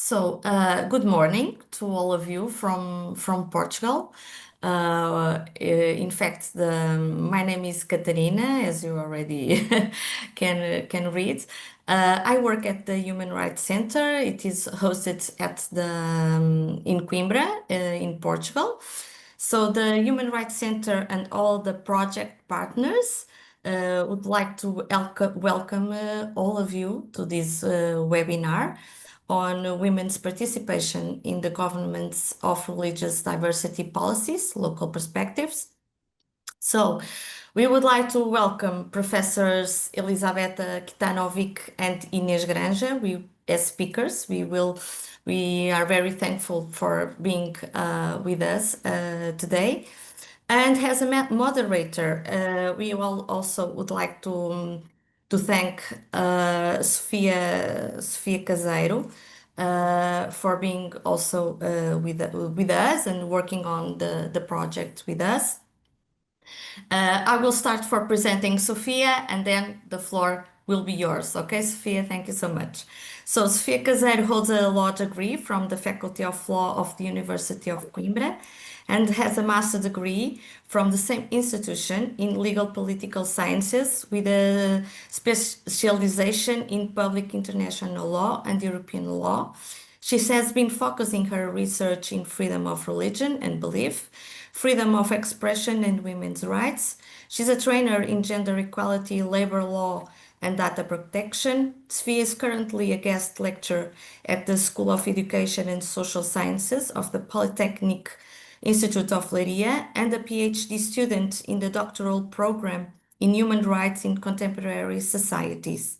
Good morning to all of you from Portugal. In fact, my name is Catarina, as you already can read. I work at the Human Rights Center. It is hosted at in Coimbra, in Portugal. So the Human Rights Center and all the project partners would like to welcome all of you to this webinar on women's participation in the governments of religious diversity policies, local perspectives. So we would like to welcome Professors Elisabetta Kitanovic and Inês Granja as speakers. We are very thankful for being with us today. And as a moderator, we all also would like to thank Sofia Caseiro for being also with us and working on the project with us. I will start for presenting Sofia, and then the floor will be yours. Okay, Sofia, thank you so much. So, Sofia Caseiro holds a law degree from the Faculty of Law of the University of Coimbra and has a master's degree from the same institution in legal political sciences with a specialization in public international law and European law. She has been focusing her research in freedom of religion and belief, freedom of expression, and women's rights. She's a trainer in gender equality, labor law, and data protection. Sofia is currently a guest lecturer at the School of Education and Social Sciences of the Polytechnic Institute of Leiria and a PhD student in the doctoral program in human rights in contemporary societies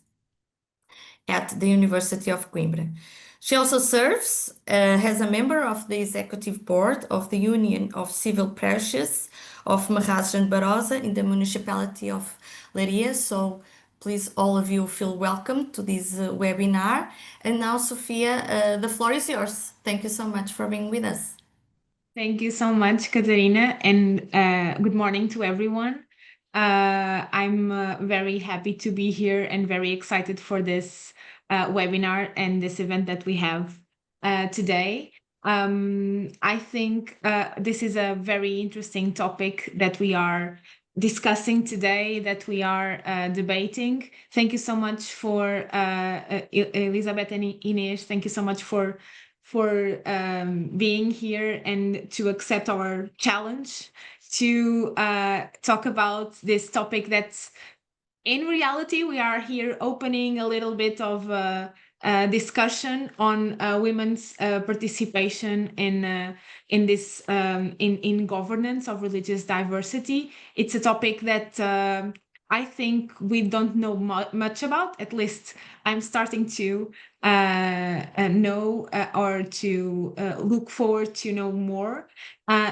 at the University of Coimbra. She also serves as a member of the executive board of the Union of Civil Parishes of Marraz and Barosa in the municipality of Leiria. So please, all of you feel welcome to this webinar. And now, Sofia, the floor is yours. Thank you so much for being with us. Thank you so much, Katerina, and good morning to everyone. I'm very happy to be here and very excited for this webinar and this event that we have today. I think this is a very interesting topic that we are discussing today, that we are debating. Thank you so much for Elizabeth and Inês. Thank you so much for being here and to accept our challenge to talk about this topic that's in reality we are here opening a little bit of discussion on women's participation in this in governance of religious diversity. It's a topic that I think we don't know much about. At least I'm starting to know or to look forward to know more.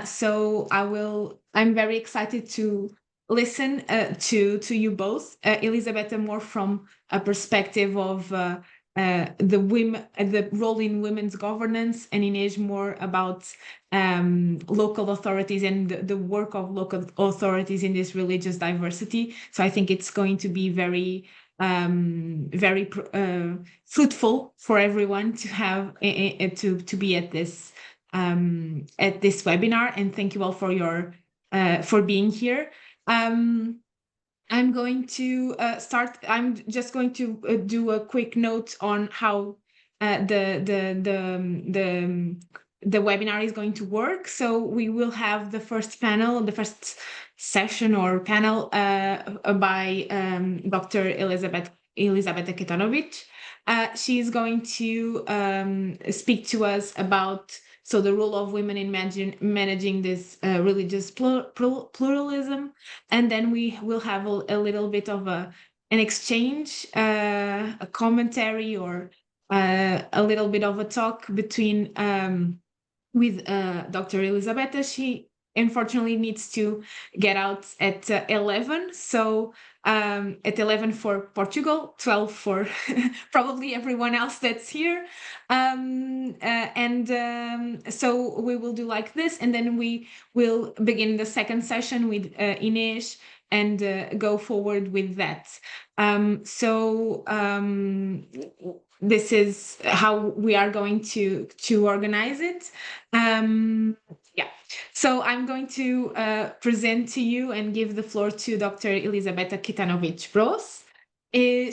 So I'm very excited to listen to you both, Elisabetta, more from a perspective of the role in women's governance, and Inês more about local authorities and the work of local authorities in this religious diversity. So I think it's going to be very fruitful for everyone to have to be at this webinar. And thank you all for your for being here. I'm going to start. I'm just going to do a quick note on how the webinar is going to work. So we will have the first panel, the first session or panel by Dr. Elisabetta Kitanovic. She is going to speak to us about the role of women in managing this religious pluralism, and then we will have a little bit of an exchange, a commentary, or a little bit of a talk between with Dr. Elisabetta. She unfortunately needs to get out at 11, so at 11 for Portugal, 12 for probably everyone else that's here. So we will do like this, and then we will begin the second session with Inês and go forward with that. This is how we are going to organize it. Yeah. So I'm going to present to you and give the floor to Dr. Elisabetta Kitanovic-Bros.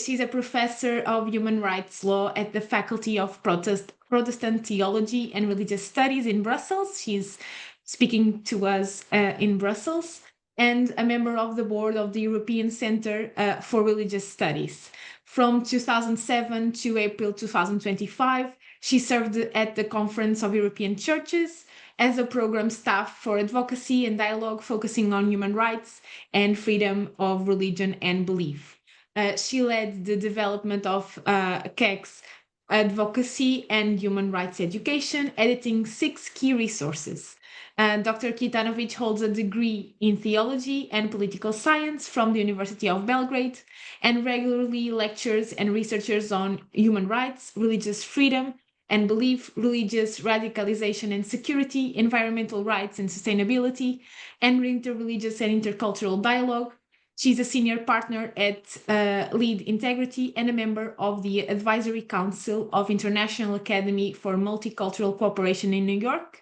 She's a professor of human rights law at the Faculty of Protestant Theology and Religious Studies in Brussels. She's speaking to us in Brussels, and a member of the board of the European Center for Religious Studies. From 2007 to April 2025, she served at the Conference of European Churches as a program staff for advocacy and dialogue focusing on human rights and freedom of religion and belief. She led the development of KEX advocacy and human rights education, editing 6 key resources. Dr. Kitanovic holds a degree in theology and political science from the University of Belgrade and regularly lectures and researches on human rights, religious freedom and belief, religious radicalization and security, environmental rights and sustainability, and interreligious and intercultural dialogue. She's a senior partner at Lead Integrity and a member of the Advisory Council of International Academy for Multicultural Cooperation in New York,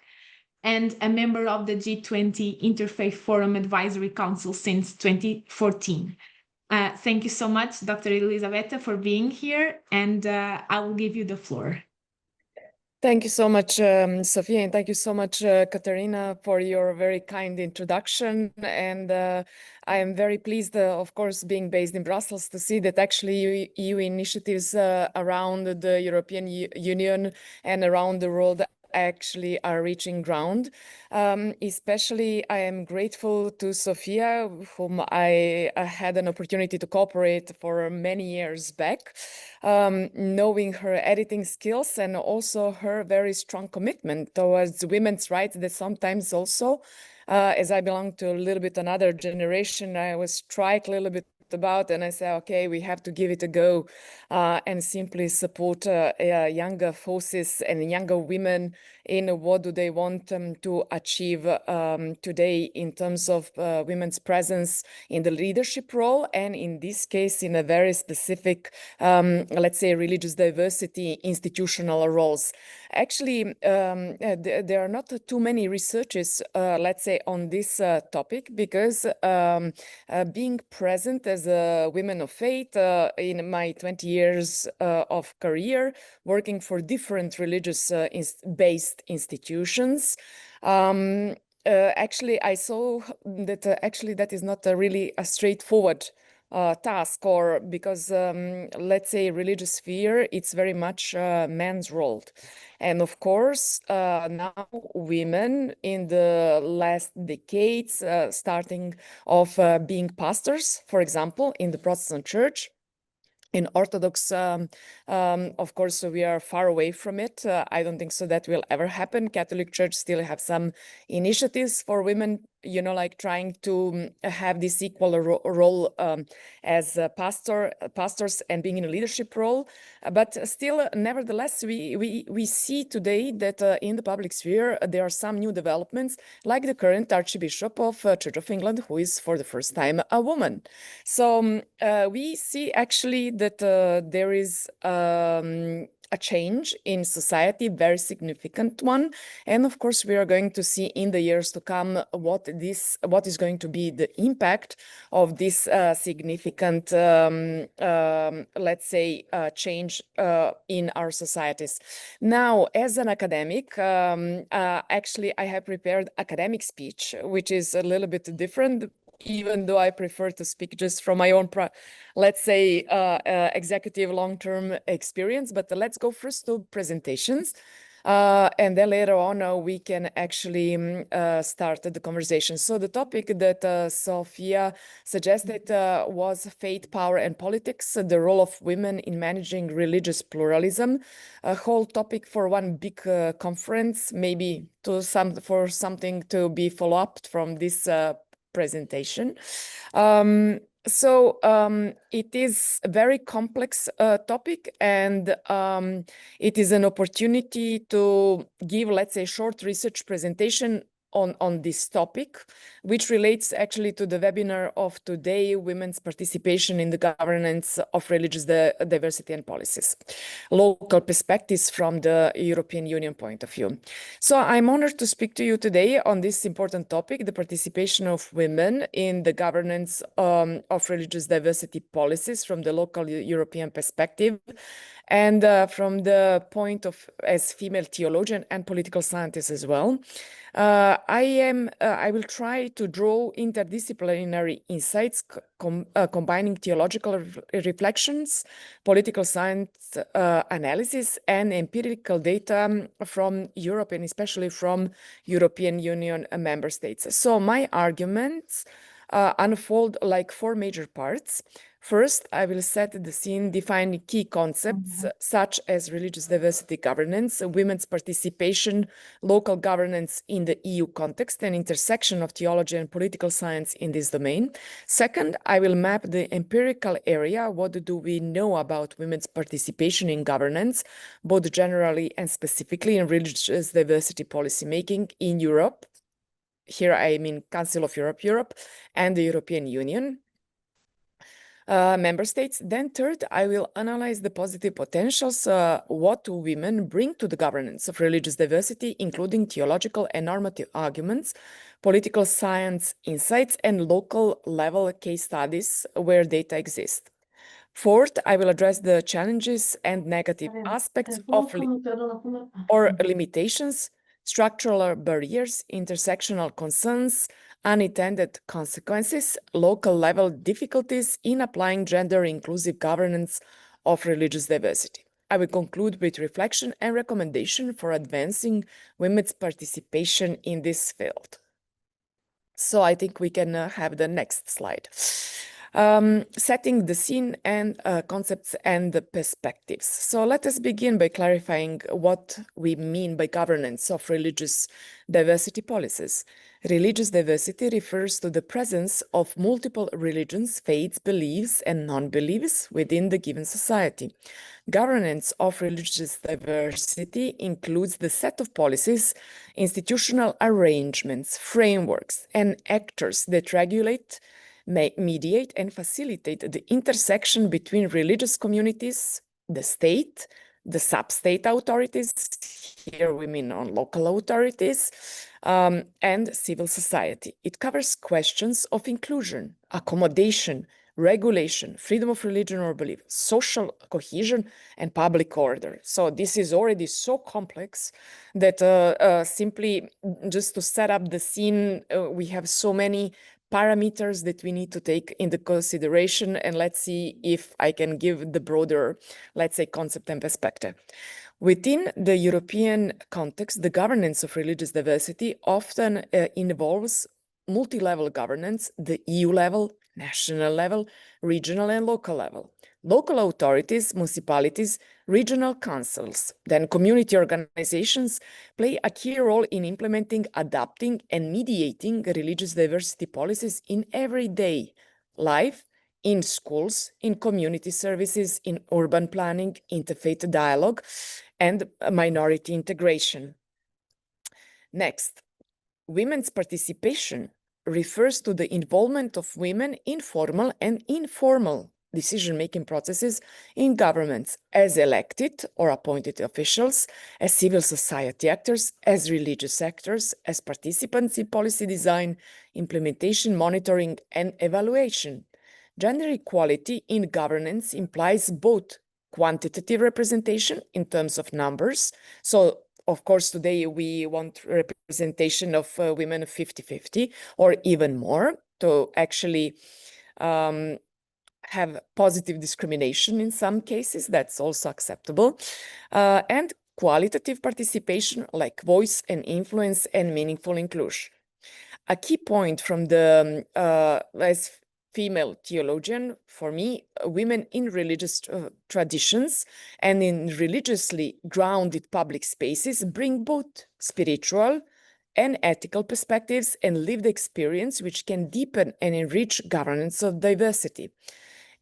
and a member of the G20 Interfaith Forum Advisory Council since 2014. Thank you so much, Dr. Elisabetta, for being here, and I will give you the floor. Thank you so much, Sophia, and thank you so much, Katerina, for your very kind introduction. And I am very pleased, of course, being based in Brussels, to see that actually EU initiatives around the European Union and around the world actually are reaching ground. Especially I am grateful to Sophia, whom I had an opportunity to cooperate for many years back, knowing her editing skills and also her very strong commitment towards women's rights that sometimes also, as I belong to a little bit another generation, I was struck a little bit about, and I say, okay, we have to give it a go and simply support younger forces and younger women in what do they want to achieve today in terms of women's presence in the leadership role, and in this case in a very specific, let's say, religious diversity institutional roles. Actually, there are not too many researches, let's say, on this topic, because being present as a woman of faith in my 20 years of career, working for different religious based institutions, actually I saw that actually that is not really a straightforward task, or because let's say religious sphere, it's very much man's role. And of course, now women in the last decades, starting of being pastors, for example, in the Protestant Church, in Orthodox, of course, we are far away from it. I don't think so that will ever happen. Catholic Church still have some initiatives for women, you know, like trying to have this equal role as pastors and being in a leadership role. But still, nevertheless, we see today that in the public sphere, there are some new developments, like the current Archbishop of Church of England, who is for the first time a woman. So we see actually that there is a change in society, very significant one. And of course, we are going to see in the years to come what is going to be the impact of this significant, let's say, change in our societies. Now, as an academic, actually, I have prepared academic speech, which is a little bit different, even though I prefer to speak just from my own, let's say, executive long-term experience. But let's go first to presentations. And then later on, we can actually start the conversation. So the topic that Sophia suggested was faith, power, and politics, the role of women in managing religious pluralism, a whole topic for one big conference, maybe for something to be followed up from this presentation. So it is a very complex topic, and it is an opportunity to give, let's say, short research presentation on this topic, which relates actually to the webinar of today, Women's Participation in the Governance of Religious Diversity and Policies, Local Perspectives from the European Union point of view. So I'm honored to speak to you today on this important topic, the participation of women in the governance of religious diversity policies from the local European perspective, and from the point of as female theologian and political scientist as well. I will try to draw interdisciplinary insights, combining theological reflections, political science analysis, and empirical data from Europe, and especially from European Union member states. So my arguments unfold like 4 major parts. First, I will set the scene, define key concepts such as religious diversity governance, women's participation, local governance in the EU context, and intersection of theology and political science in this domain. Second, I will map the empirical area. What do we know about women's participation in governance, both generally and specifically in religious diversity policymaking in Europe? Here I mean Council of Europe, and the European Union. Member states. Then third, I will analyze the positive potentials, what do women bring to the governance of religious diversity, including theological and normative arguments, political science insights, and local level case studies where data exist. Fourth, I will address the challenges and negative aspects of or limitations, structural barriers, intersectional concerns, unintended consequences, local level difficulties in applying gender inclusive governance of religious diversity. I will conclude with reflection and recommendation for advancing women's participation in this field. So I think we can have the next slide. Setting the scene and concepts and the perspectives. So let us begin by clarifying what we mean by governance of religious diversity policies. Religious diversity refers to the presence of multiple religions, faiths, beliefs, and non-beliefs within the given society. Governance of religious diversity includes the set of policies, institutional arrangements, frameworks, and actors that regulate, mediate, and facilitate the intersection between religious communities, the state, the sub-state authorities, here we mean on local authorities, and civil society. It covers questions of inclusion, accommodation, regulation, freedom of religion or belief, social cohesion, and public order. So this is already so complex that simply just to set up the scene, we have so many parameters that we need to take into consideration, and let's see if I can give the broader, let's say, concept and perspective. Within the European context, the governance of religious diversity often involves multi-level governance, the EU level, national level, regional and local level. Local authorities, municipalities, regional councils, then community organizations play a key role in implementing, adapting, and mediating religious diversity policies in everyday life, in schools, in community services, in urban planning, interfaith dialogue, and minority integration. Next, women's participation refers to the involvement of women in formal and informal decision-making processes in governments as elected or appointed officials, as civil society actors, as religious actors, as participants in policy design, implementation, monitoring, and evaluation. Gender equality in governance implies both quantitative representation in terms of numbers. So, of course, today we want representation of women 50-50 or even more to actually have positive discrimination in some cases. That's also acceptable. And qualitative participation like voice and influence and meaningful inclusion. A key point from the as female theologian, for me, women in religious traditions and in religiously grounded public spaces bring both spiritual and ethical perspectives and lived experience, which can deepen and enrich governance of diversity.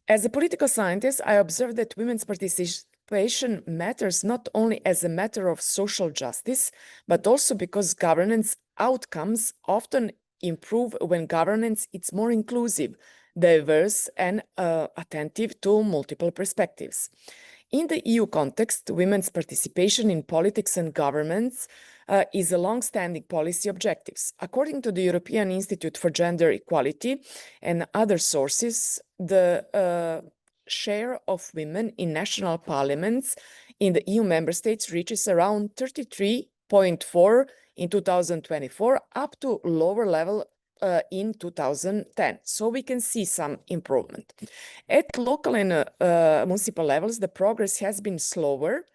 As a political scientist, I observe that women's participation matters not only as a matter of social justice, but also because governance outcomes often improve when governance is more inclusive, diverse, and attentive to multiple perspectives. In the EU context, women's participation in politics and governments is a long-standing policy objective. According to the European Institute for Gender Equality and other sources, the share of women in national parliaments in the EU member states reaches around 33.4 in 2024, up to lower level in 2010. So we can see some improvement. At local and municipal levels, the progress has been slower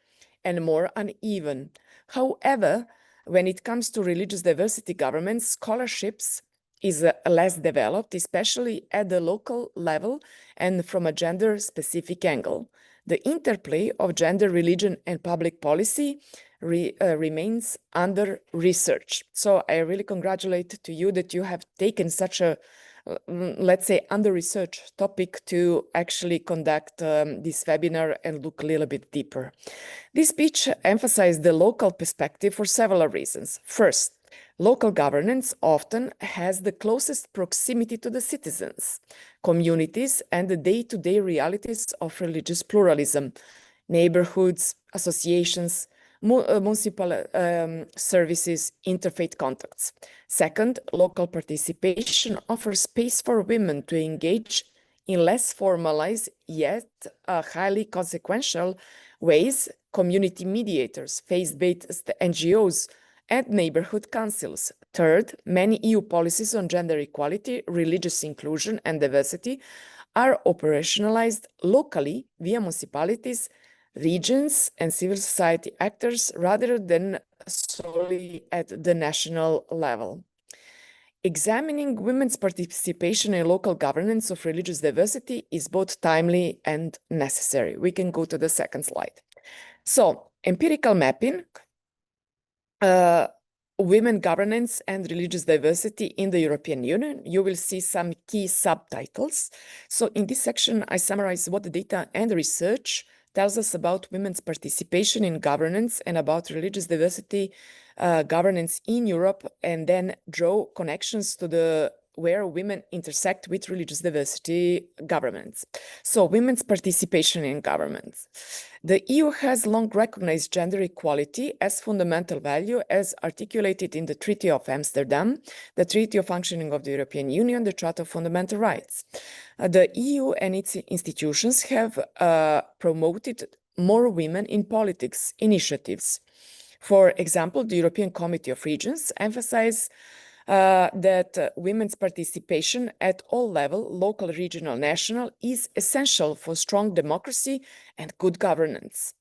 and more uneven. However, when it comes to religious diversity governments, scholarships is less developed, especially at the local level and from a gender-specific angle. The interplay of gender, religion, and public policy remains under research. So I really congratulate to you that you have taken such a, let's say, under-researched topic to actually conduct this webinar and look a little bit deeper. This speech emphasized the local perspective for several reasons. First, local governance often has the closest proximity to the citizens, communities, and the day-to-day realities of religious pluralism, neighborhoods, associations, municipal services, interfaith contacts. Second, local participation offers space for women to engage in less formalized yet highly consequential ways, community mediators, faith-based NGOs, and neighborhood councils. Third, many EU policies on gender equality, religious inclusion, and diversity are operationalized locally via municipalities, regions, and civil society actors rather than solely at the national level. Examining women's participation in local governance of religious diversity is both timely and necessary. We can go to the second slide. So, empirical mapping, women governance and religious diversity in the European Union. You will see some key subtitles. So in this section, I summarize what the data and research tells us about women's participation in governance and about religious diversity governance in Europe, and then draw connections to where women intersect with religious diversity governments. So women's participation in governments. The EU has long recognized gender equality as fundamental value as articulated in the Treaty of Amsterdam, the Treaty of Functioning of the European Union, the Charter of Fundamental Rights. The EU and its institutions have promoted more women in politics initiatives. For example, the European Committee of Regions emphasizes that women's participation at all levels, local, regional, national, is essential for strong democracy and good governance.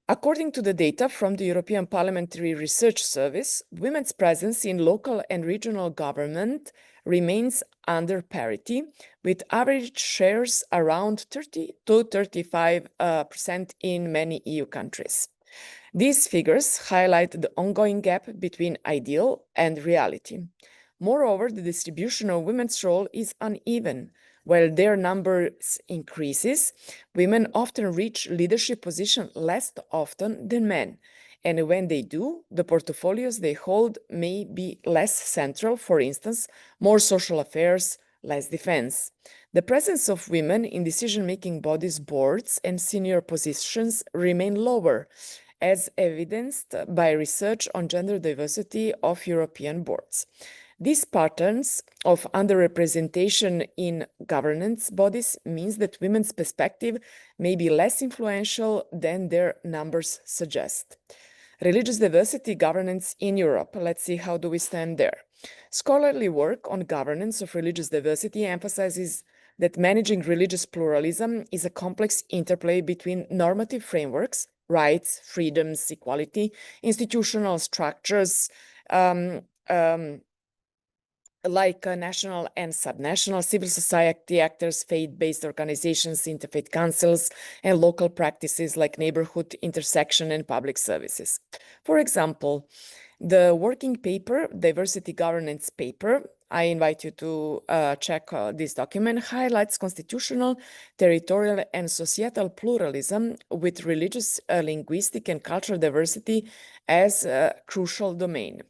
According to the data from the European Parliamentary Research Service, women's presence in local and regional government remains under parity, with average shares around 30 to 35% in many EU countries. These figures highlight the ongoing gap between ideal and reality. Moreover, the distribution of women's role is uneven. While their numbers increases, women often reach leadership positions less often than men. And when they do, the portfolios they hold may be less central, for instance, more social affairs, less defense. The presence of women in decision-making bodies, boards, and senior positions remain lower, as evidenced by research on gender diversity of European boards. These patterns of underrepresentation in governance bodies means that women's perspective may be less influential than their numbers suggest. Religious diversity governance in Europe. Let's see how do we stand there. Scholarly work on governance of religious diversity emphasizes that managing religious pluralism is a complex interplay between normative frameworks, rights, freedoms, equality, institutional structures, like national and subnational civil society actors, faith-based organizations, interfaith councils, and local practices like neighborhood intersection and public services. For example, the working paper, Diversity Governance Paper, I invite you to check this document, highlights constitutional, territorial, and societal pluralism with religious, linguistic, and cultural diversity as a crucial domain.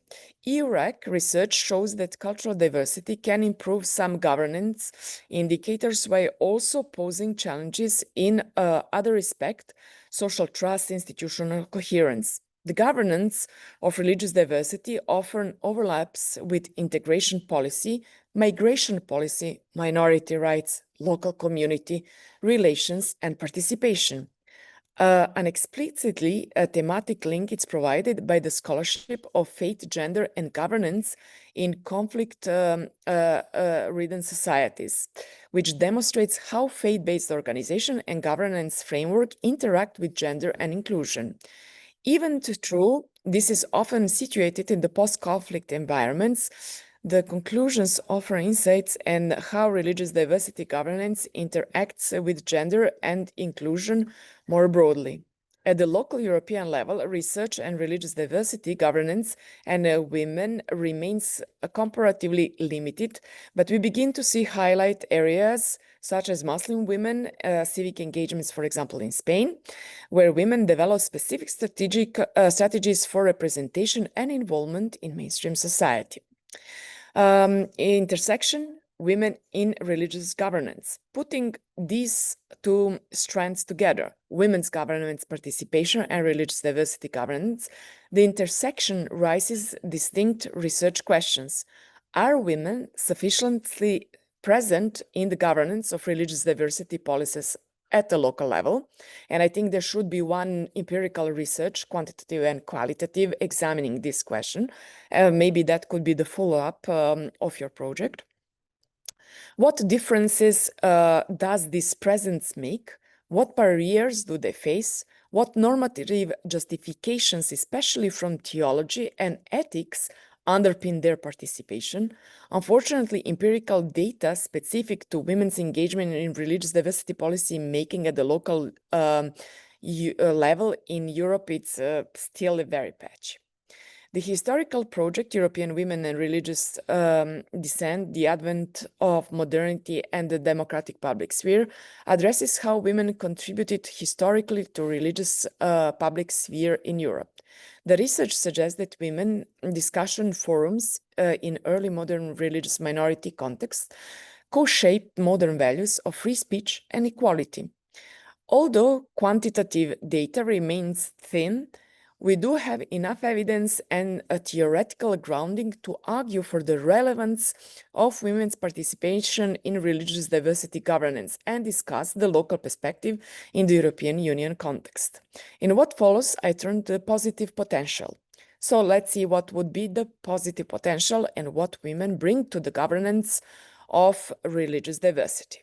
EUREC research shows that cultural diversity can improve some governance indicators while also posing challenges in other respects, social trust, institutional coherence. The governance of religious diversity often overlaps with integration policy, migration policy, minority rights, local community relations, and participation. An explicitly thematic link is provided by the scholarship of faith, gender, and governance in conflict-ridden societies, which demonstrates how faith-based organization and governance framework interact with gender and inclusion. Even true, this is often situated in the post-conflict environments. The conclusions offer insights on how religious diversity governance interacts with gender and inclusion more broadly. At the local European level, research and religious diversity governance and women remains comparatively limited, but we begin to see highlight areas such as Muslim women, civic engagements, for example, in Spain, where women develop specific strategies for representation and involvement in mainstream society. Intersection, women in religious governance. Putting these two strands together, women's governance participation and religious diversity governance, the intersection raises distinct research questions. Are women sufficiently present in the governance of religious diversity policies at the local level? And I think there should be one empirical research, quantitative and qualitative, examining this question. Maybe that could be the follow-up of your project. What differences does this presence make? What barriers do they face? What normative justifications, especially from theology and ethics, underpin their participation? Unfortunately, empirical data specific to women's engagement in religious diversity policy making at the local level in Europe, it's still very patchy. The historical project, European Women and Religious Dissent, the Advent of Modernity and the Democratic Public Sphere, addresses how women contributed historically to religious public sphere in Europe. The research suggests that women discussion forums in early modern religious minority contexts co-shaped modern values of free speech and equality. Although quantitative data remains thin, we do have enough evidence and a theoretical grounding to argue for the relevance of women's participation in religious diversity governance and discuss the local perspective in the European Union context. In what follows, I turn to the positive potential. So let's see what would be the positive potential and what women bring to the governance of religious diversity.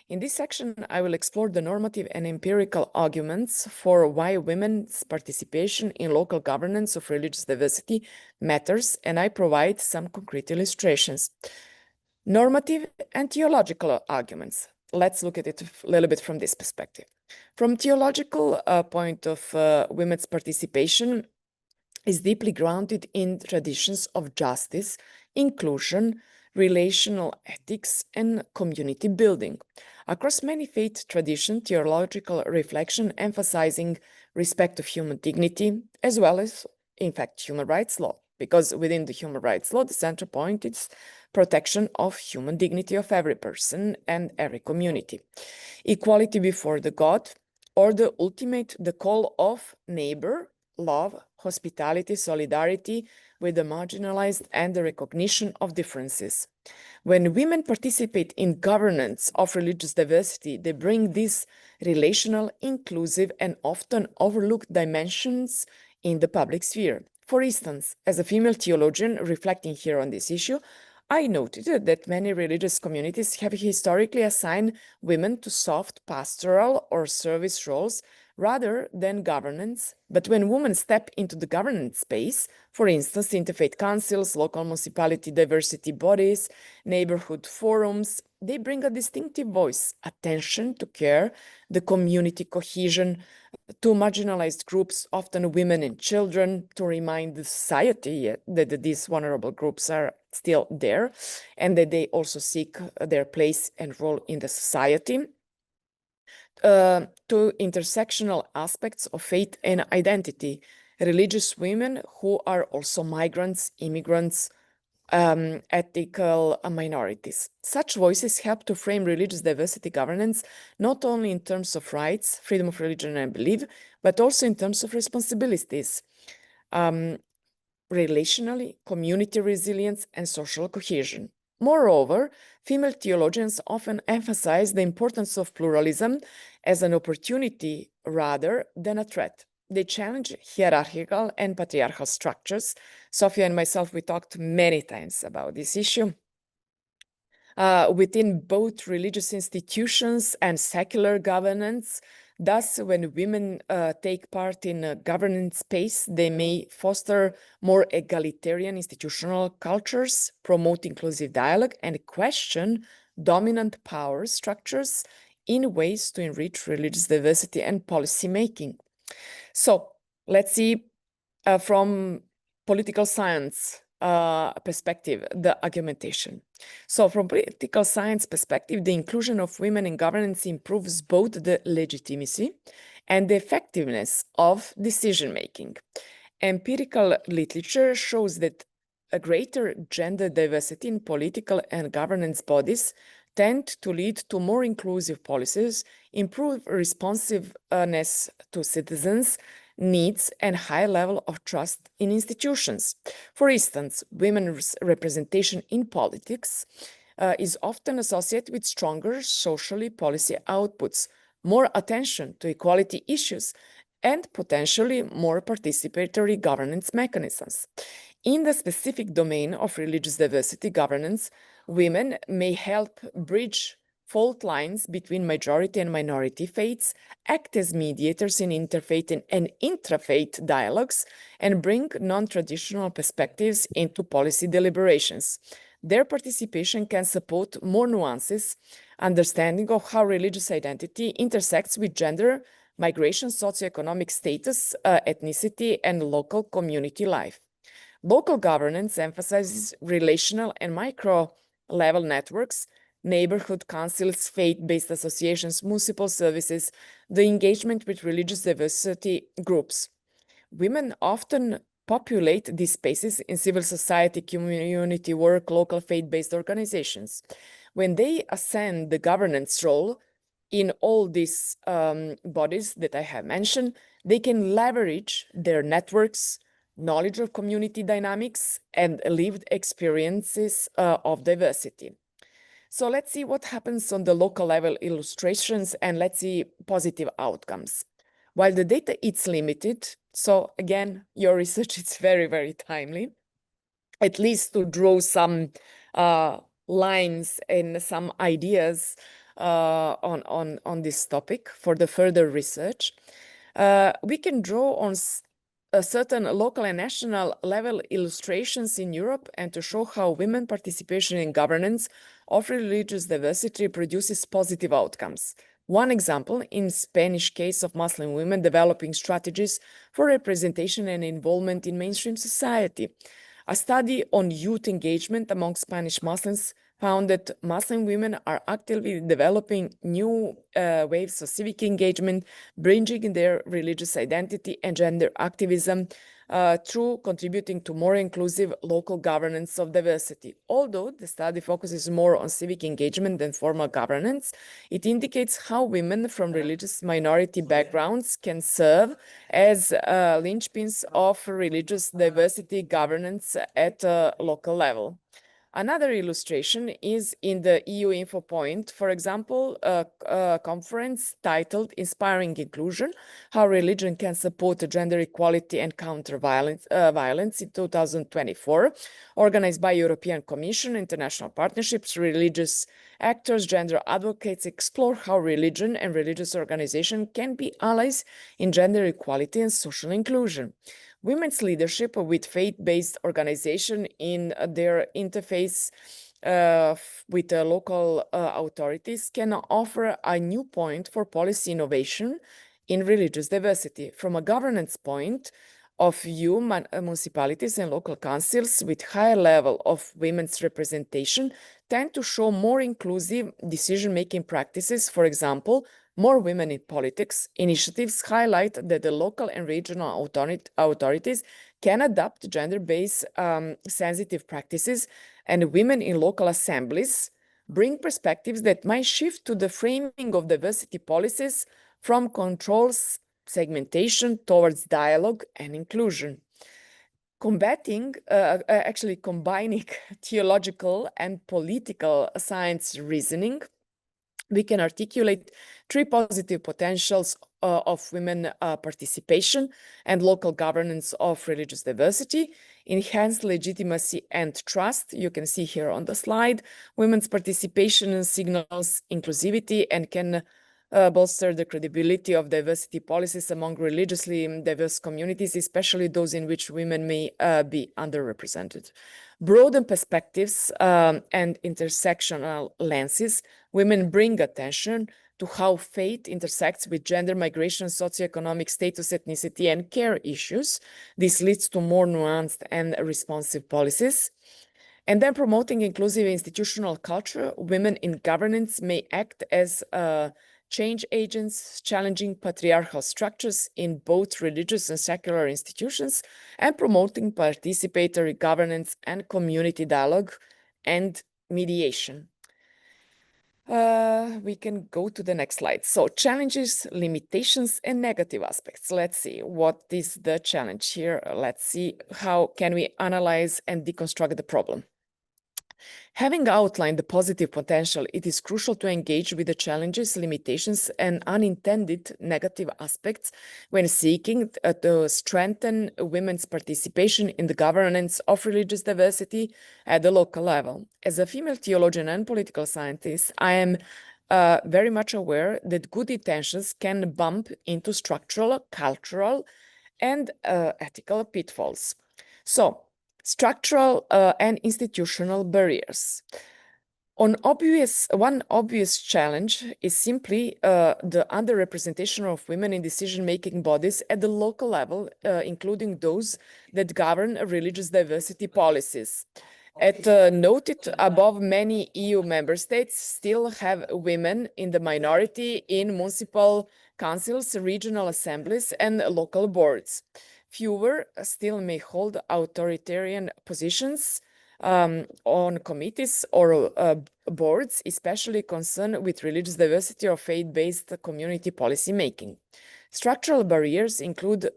In this section, I will explore the normative and empirical arguments for why women's participation in local governance of religious diversity matters, and I provide some concrete illustrations. Normative and theological arguments. Let's look at it a little bit from this perspective. From theological point of women's participation is deeply grounded in traditions of justice, inclusion, relational ethics, and community building. Across many faith traditions, theological reflection emphasizing respect of human dignity, as well as, in fact, human rights law, because within the human rights law, the central point is protection of human dignity of every person and every community. Equality before the God, or the call of neighbor, love, hospitality, solidarity with the marginalized, and the recognition of differences. When women participate in governance of religious diversity, they bring these relational, inclusive, and often overlooked dimensions in the public sphere. For instance, as a female theologian reflecting here on this issue, I noted that many religious communities have historically assigned women to soft pastoral or service roles rather than governance. But when women step into the governance space, for instance, interfaith councils, local municipality diversity bodies, neighborhood forums, they bring a distinctive voice, attention to care, the community cohesion, to marginalized groups, often women and children, to remind the society that these vulnerable groups are still there, and that they also seek their place and role in the society. To intersectional aspects of faith and identity, religious women who are also migrants, immigrants, ethical minorities. Such voices help to frame religious diversity governance not only in terms of rights, freedom of religion and belief, but also in terms of responsibilities, relationally, community resilience, and social cohesion. Moreover, female theologians often emphasize the importance of pluralism as an opportunity rather than a threat. They challenge hierarchical and patriarchal structures. Sophia and myself, we talked many times about this issue. Within both religious institutions and secular governance. Thus, when women take part in a governance space, they may foster more egalitarian institutional cultures, promote inclusive dialogue, and question dominant power structures in ways to enrich religious diversity and policy making. So let's see from political science perspective, the argumentation. So from political science perspective, the inclusion of women in governance improves both the legitimacy and the effectiveness of decision-making. Empirical literature shows that a greater gender diversity in political and governance bodies tend to lead to more inclusive policies, improve responsiveness to citizens' needs, and high level of trust in institutions. For instance, women's representation in politics is often associated with stronger socially policy outputs, more attention to equality issues, and potentially more participatory governance mechanisms. In the specific domain of religious diversity governance, women may help bridge fault lines between majority and minority faiths, act as mediators in interfaith and intrafaith dialogues, and bring non-traditional perspectives into policy deliberations. Their participation can support more nuances, understanding of how religious identity intersects with gender, migration, socioeconomic status, ethnicity, and local community life. Local governance emphasizes relational and micro-level networks, neighborhood councils, faith-based associations, municipal services, the engagement with religious diversity groups. Women often populate these spaces in civil society, community work, local faith-based organizations. When they ascend the governance role in all these bodies that I have mentioned, they can leverage their networks, knowledge of community dynamics, and lived experiences of diversity. So let's see what happens on the local level illustrations, and let's see positive outcomes. While the data is limited, so again, your research is very, very timely, at least to draw some lines and some ideas on this topic for the further research. We can draw on a certain local and national level illustrations in Europe and to show how women participation in governance of religious diversity produces positive outcomes. One example, in Spanish case of Muslim women developing strategies for representation and involvement in mainstream society. A study on youth engagement among Spanish Muslims found that Muslim women are actively developing new waves of civic engagement, bridging their religious identity and gender activism through contributing to more inclusive local governance of diversity. Although the study focuses more on civic engagement than formal governance, it indicates how women from religious minority backgrounds can serve as linchpins of religious diversity governance at a local level. Another illustration is in the EU Info Point, for example, a conference titled Inspiring Inclusion, How Religion Can Support Gender Equality and Counter Violence in 2024, organized by European Commission, international partnerships, religious actors, gender advocates explore how religion and religious organization can be allies in gender equality and social inclusion. Women's leadership with faith-based organization in their interface with local authorities can offer a new point for policy innovation in religious diversity. From a governance point, of municipalities and local councils with higher level of women's representation tend to show more inclusive decision-making practices. For example, more women in politics initiatives highlight that the local and regional authorities can adopt gender-based sensitive practices, and women in local assemblies bring perspectives that might shift to the framing of diversity policies from controls segmentation towards dialogue and inclusion. Actually combining theological and political science reasoning, we can articulate three positive potentials of women participation and local governance of religious diversity: enhanced legitimacy and trust. You can see here on the slide, women's participation signals inclusivity and can bolster the credibility of diversity policies among religiously diverse communities, especially those in which women may be underrepresented. Broaden perspectives and intersectional lenses, women bring attention to how faith intersects with gender, migration, socioeconomic status, ethnicity, and care issues. This leads to more nuanced and responsive policies. And then promoting inclusive institutional culture, women in governance may act as change agents, challenging patriarchal structures in both religious and secular institutions, and promoting participatory governance and community dialogue and mediation. We can go to the next slide. So challenges, limitations, and negative aspects. Let's see, what is the challenge here? Let's see, how can we analyze and deconstruct the problem? Having outlined the positive potential, it is crucial to engage with the challenges, limitations, and unintended negative aspects when seeking to strengthen women's participation in the governance of religious diversity at the local level. As a female theologian and political scientist, I am very much aware that good intentions can bump into structural, cultural, and ethical pitfalls. So, structural and institutional barriers. One obvious challenge is simply the underrepresentation of women in decision-making bodies at the local level, including those that govern religious diversity policies. Noted above, many EU member states still have women in the minority in municipal councils, regional assemblies, and local boards. Fewer still may hold authoritarian positions on committees or boards, especially concerned with religious diversity or faith-based community policy making. Structural barriers include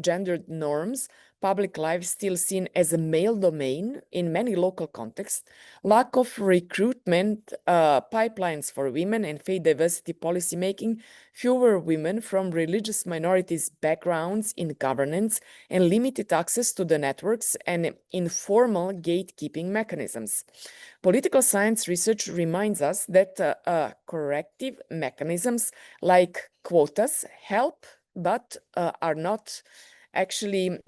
gendered norms, public life still seen as a male domain in many local contexts, lack of recruitment pipelines for women and faith diversity policy making, fewer women from religious minorities backgrounds in governance, and limited access to the networks and informal gatekeeping mechanisms. Political science research reminds us that corrective mechanisms like quotas help, but are not actually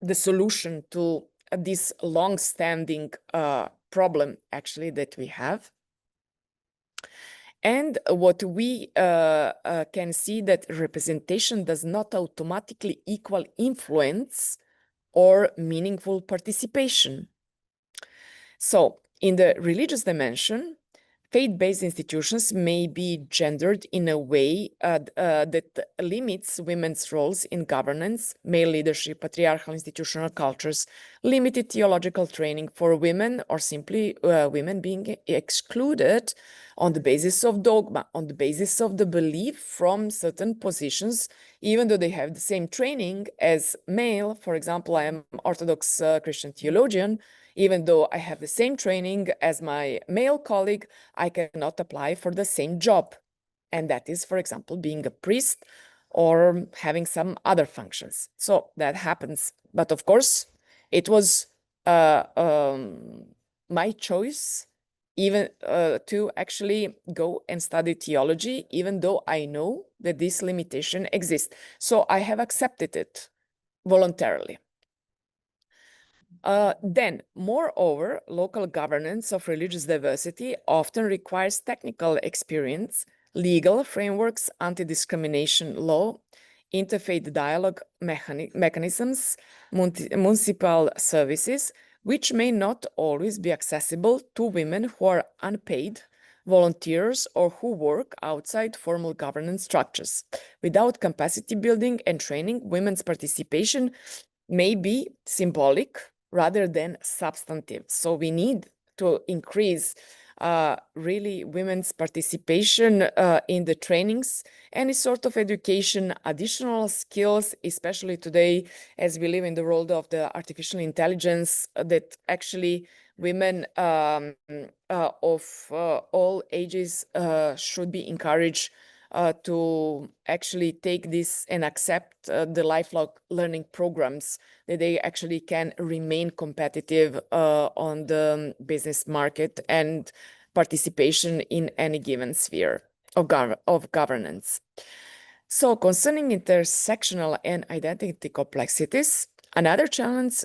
the solution to this long-standing problem actually that we have. And what we can see that representation does not automatically equal influence or meaningful participation. So in the religious dimension, faith-based institutions may be gendered in a way that limits women's roles in governance, male leadership, patriarchal institutional cultures, limited theological training for women, or simply women being excluded on the basis of dogma, on the basis of the belief from certain positions, even though they have the same training as male. For example, I am Orthodox Christian theologian. Even though I have the same training as my male colleague, I cannot apply for the same job. And that is, for example, being a priest or having some other functions. So that happens. But of course, it was my choice even to actually go and study theology, even though I know that this limitation exists. So I have accepted it voluntarily. Then, moreover, local governance of religious diversity often requires technical experience, legal frameworks, anti-discrimination law, interfaith dialogue mechanisms, municipal services, which may not always be accessible to women who are unpaid volunteers or who work outside formal governance structures. Without capacity building and training, women's participation may be symbolic rather than substantive. So we need to increase really women's participation in the trainings, any sort of education, additional skills, especially today as we live in the world of the artificial intelligence, that actually women of all ages should be encouraged to actually take this and accept the lifelong learning programs, that they actually can remain competitive on the business market and participation in any given sphere of governance. So concerning intersectional and identity complexities, another challenge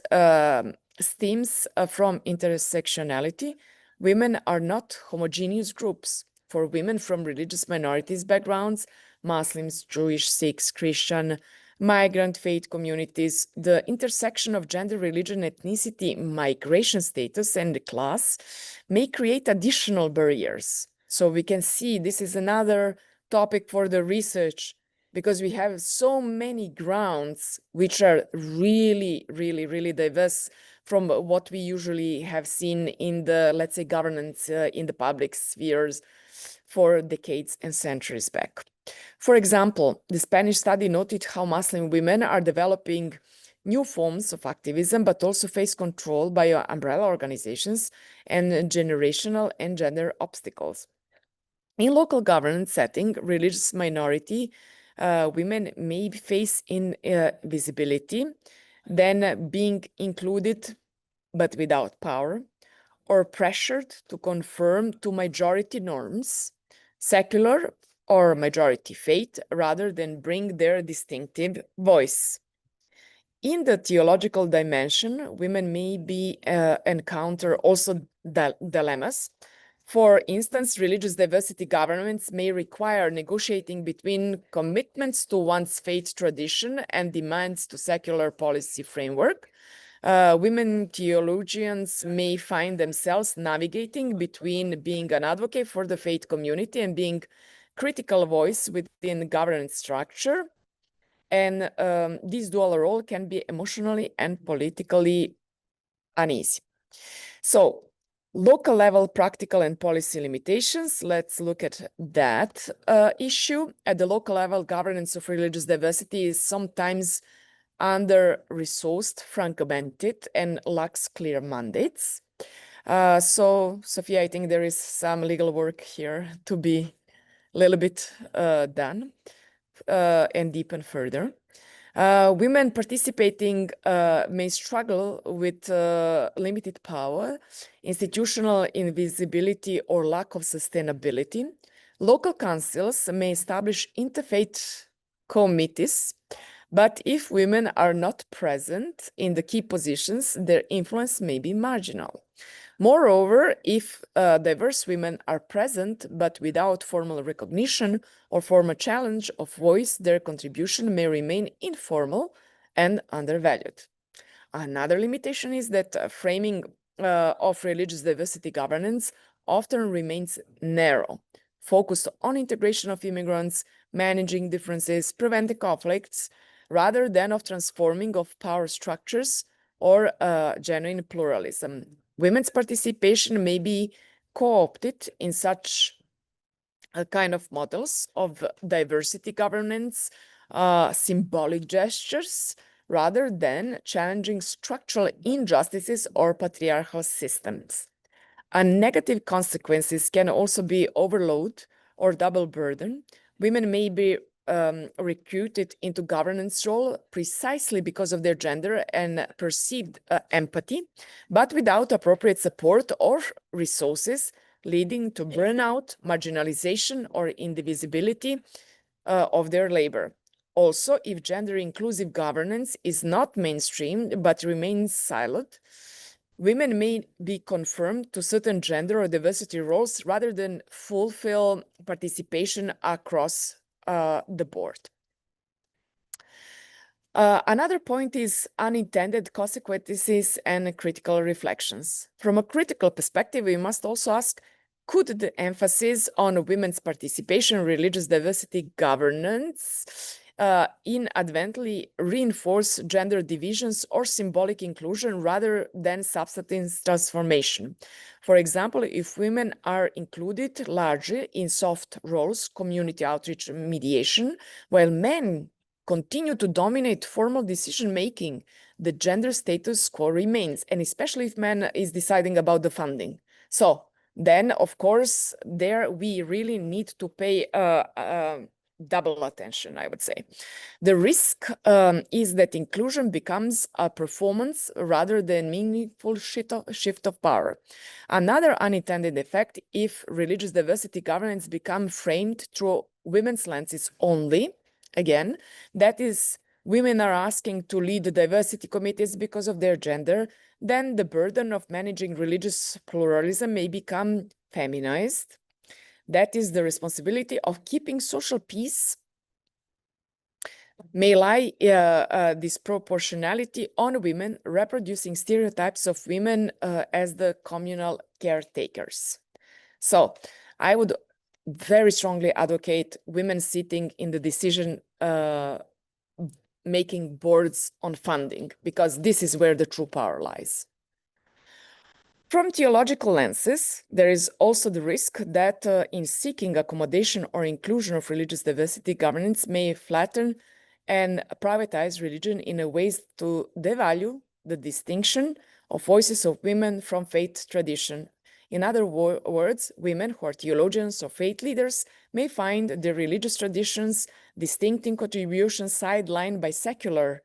stems from intersectionality. Women are not homogeneous groups. For women from religious minorities backgrounds, Muslims, Jewish, Sikhs, Christian, migrant faith communities, the intersection of gender, religion, ethnicity, migration status, and class may create additional barriers. So we can see this is another topic for the research, because we have so many grounds which are really, really, really diverse from what we usually have seen in the, let's say, governance in the public spheres for decades and centuries back. For example, the Spanish study noted how Muslim women are developing new forms of activism, but also face control by umbrella organizations and generational and gender obstacles. In local governance setting, religious minority women may face invisibility, then being included but without power, or pressured to conform to majority norms, secular or majority faith, rather than bring their distinctive voice. In the theological dimension, women may encounter also dilemmas. For instance, religious diversity governments may require negotiating between commitments to one's faith tradition and demands to secular policy framework. Women theologians may find themselves navigating between being an advocate for the faith community and being critical voice within governance structure. And this dual role can be emotionally and politically uneasy. So, local level practical and policy limitations, let's look at that issue. At the local level, governance of religious diversity is sometimes under-resourced, fragmented, and lacks clear mandates. So, Sophia, I think there is some legal work here to be a little bit done and deepen further. Women participating may struggle with limited power, institutional invisibility, or lack of sustainability. Local councils may establish interfaith committees, but if women are not present in the key positions, their influence may be marginal. Moreover, if diverse women are present but without formal recognition or formal challenge of voice, their contribution may remain informal and undervalued. Another limitation is that framing of religious diversity governance often remains narrow, focused on integration of immigrants, managing differences, preventing conflicts, rather than of transforming of power structures or genuine pluralism. Women's participation may be co-opted in such kind of models of diversity governance, symbolic gestures, rather than challenging structural injustices or patriarchal systems. And negative consequences can also be overload or double burden. Women may be recruited into governance role precisely because of their gender and perceived empathy, but without appropriate support or resources, leading to burnout, marginalization, or indivisibility of their labor. Also, if gender inclusive governance is not mainstreamed but remains siloed, women may be confirmed to certain gender or diversity roles rather than fulfill participation across the board. Another point is unintended consequences and critical reflections. From a critical perspective, we must also ask, could the emphasis on women's participation, religious diversity, governance inadvertently reinforce gender divisions or symbolic inclusion rather than substance transformation? For example, if women are included largely in soft roles, community outreach, mediation, while men continue to dominate formal decision-making, the gender status quo remains, and especially if man is deciding about the funding. So then, of course, there we really need to pay double attention, I would say. The risk is that inclusion becomes a performance rather than meaningful shift of power. Another unintended effect, if religious diversity governance become framed through women's lenses only, again, that is, women are asking to lead the diversity committees because of their gender, then the burden of managing religious pluralism may become feminized. That is, the responsibility of keeping social peace may lie disproportionality on women, reproducing stereotypes of women as the communal caretakers. So I would very strongly advocate women sitting in the decision making boards on funding, because this is where the true power lies. From theological lenses, there is also the risk that in seeking accommodation or inclusion of religious diversity, governance may flatten and privatize religion in a ways to devalue the distinction of voices of women from faith tradition. In other words, women who are theologians or faith leaders may find their religious traditions distinct in contributions sidelined by secular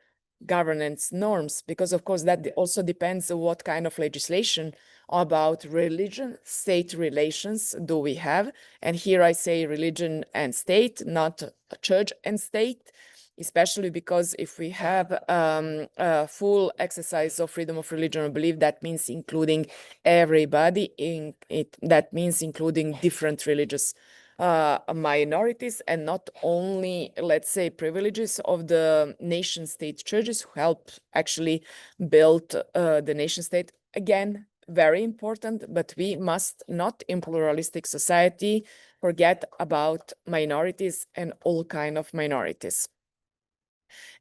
governance norms, because of course that also depends on what kind of legislation about religion-state relations do we have. And here I say religion and state, not church and state, especially because if we have a full exercise of freedom of religion or belief, that means including everybody in it. That means including different religious minorities, and not only, let's say, privileges of the nation state churches who help actually build the nation state. Again, very important, but we must not in pluralistic society forget about minorities and all kind of minorities.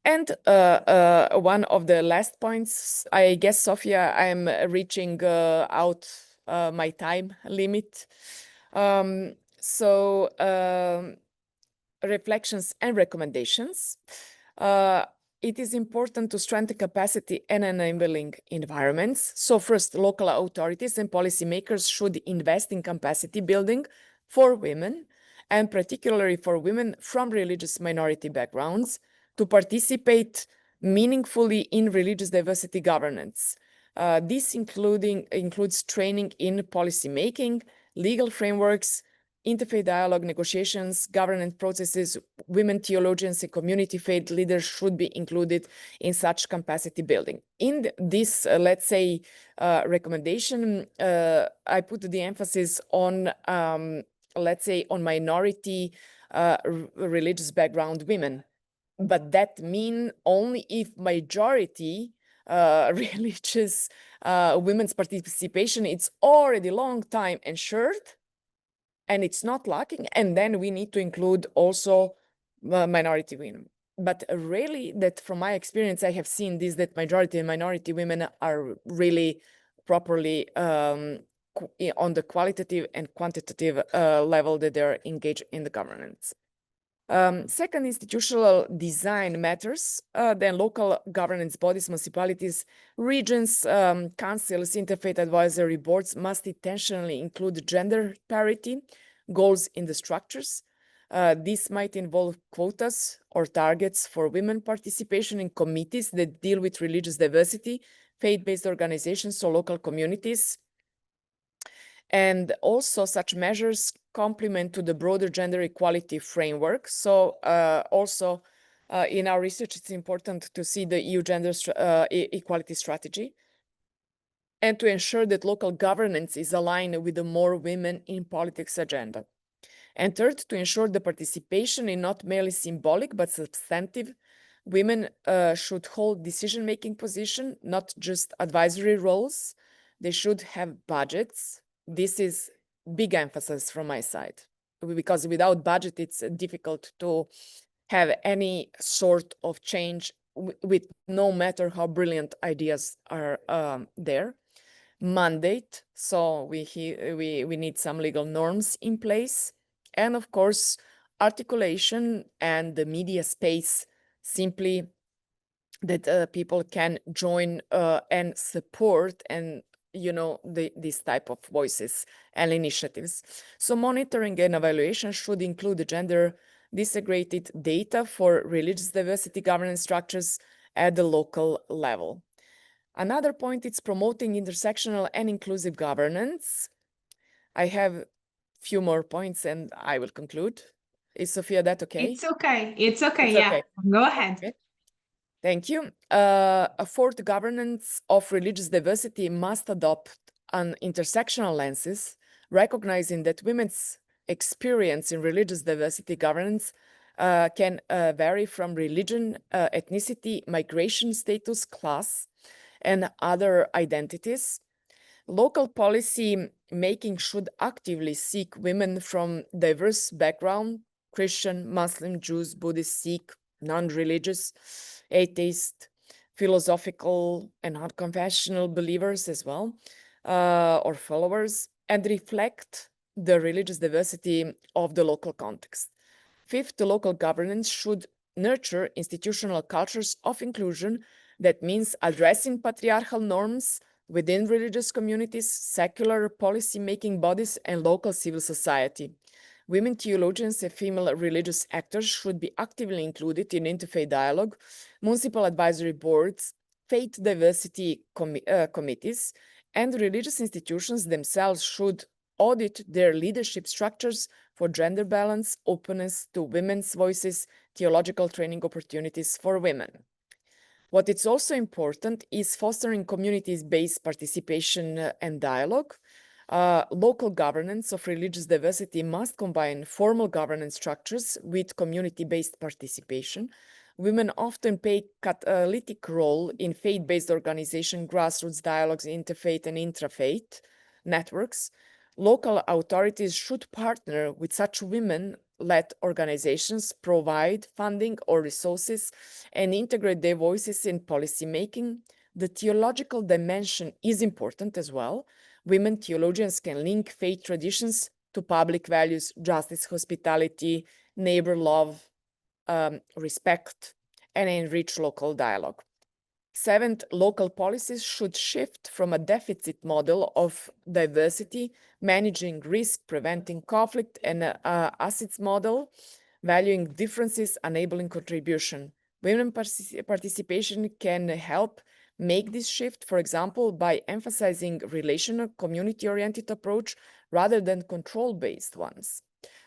And one of the last points, I guess, Sophia, I'm reaching out my time limit. Reflections and recommendations. It is important to strengthen capacity and enabling environments. So first, local authorities and policymakers should invest in capacity building for women, and particularly for women from religious minority backgrounds, to participate meaningfully in religious diversity governance. This includes training in policymaking, legal frameworks, interfaith dialogue negotiations, governance processes. Women theologians and community faith leaders should be included in such capacity building. In this, let's say, recommendation, I put the emphasis on, let's say, on minority religious background women. But that means only if majority religious women's participation, it's already long time ensured, and it's not lacking, and then we need to include also minority women. But really, that from my experience, I have seen this, that majority and minority women are really properly on the qualitative and quantitative level that they're engaged in the governance. Second, institutional design matters. Then local governance bodies, municipalities, regions, councils, interfaith advisory boards must intentionally include gender parity goals in the structures. This might involve quotas or targets for women participation in committees that deal with religious diversity, faith-based organizations or local communities. And also such measures complement to the broader gender equality framework. So also in our research, it's important to see the EU gender equality strategy, and to ensure that local governance is aligned with the more women in politics agenda. And third, to ensure the participation in not merely symbolic but substantive Women should hold decision-making position, not just advisory roles. They should have budgets. This is big emphasis from my side, because without budget, it's difficult to have any sort of change with no matter how brilliant ideas are there. Mandate, so we need some legal norms in place, and of course articulation and the media space, simply that people can join and support and these type of voices and initiatives. So monitoring and evaluation should include gender disaggregated data for religious diversity governance structures at the local level. Another point is promoting intersectional and inclusive governance. I have few more points and I will conclude. Is Sophia that okay? It's okay. It's okay. It's Yeah. okay. Go ahead. Okay. Thank you. A fourth governance of religious diversity must adopt an intersectional lenses, recognizing that women's experience in religious diversity governance can vary from religion, ethnicity, migration status, class, and other identities. Local policy making should actively seek women from diverse background, Christian, Muslim, Jews, Buddhist, Sikh, non-religious, atheist, philosophical and non-confessional believers as well, or followers, and reflect the religious diversity of the local context. Fifth, the local governance should nurture institutional cultures of inclusion. That means addressing patriarchal norms within religious communities, secular policy-making bodies, and local civil society. Women theologians and female religious actors should be actively included in interfaith dialogue, municipal advisory boards, faith diversity committees, and religious institutions themselves should audit their leadership structures for gender balance, openness to women's voices, theological training opportunities for women. What is also important is fostering communities-based participation and dialogue. Local governance of religious diversity must combine formal governance structures with community-based participation. Women often play a catalytic role in faith-based organization, grassroots dialogues, interfaith and intrafaith networks. Local authorities should partner with such women-led organizations, provide funding or resources, and integrate their voices in policymaking. The theological dimension is important as well. Women theologians can link faith traditions to public values, justice, hospitality, neighbor love, respect, and enrich local dialogue. Seventh, local policies should shift from a deficit model of diversity, managing risk, preventing conflict, and assets model, valuing differences, enabling contribution. Women participation can help make this shift, for example, by emphasizing relational, community-oriented approach rather than control-based ones.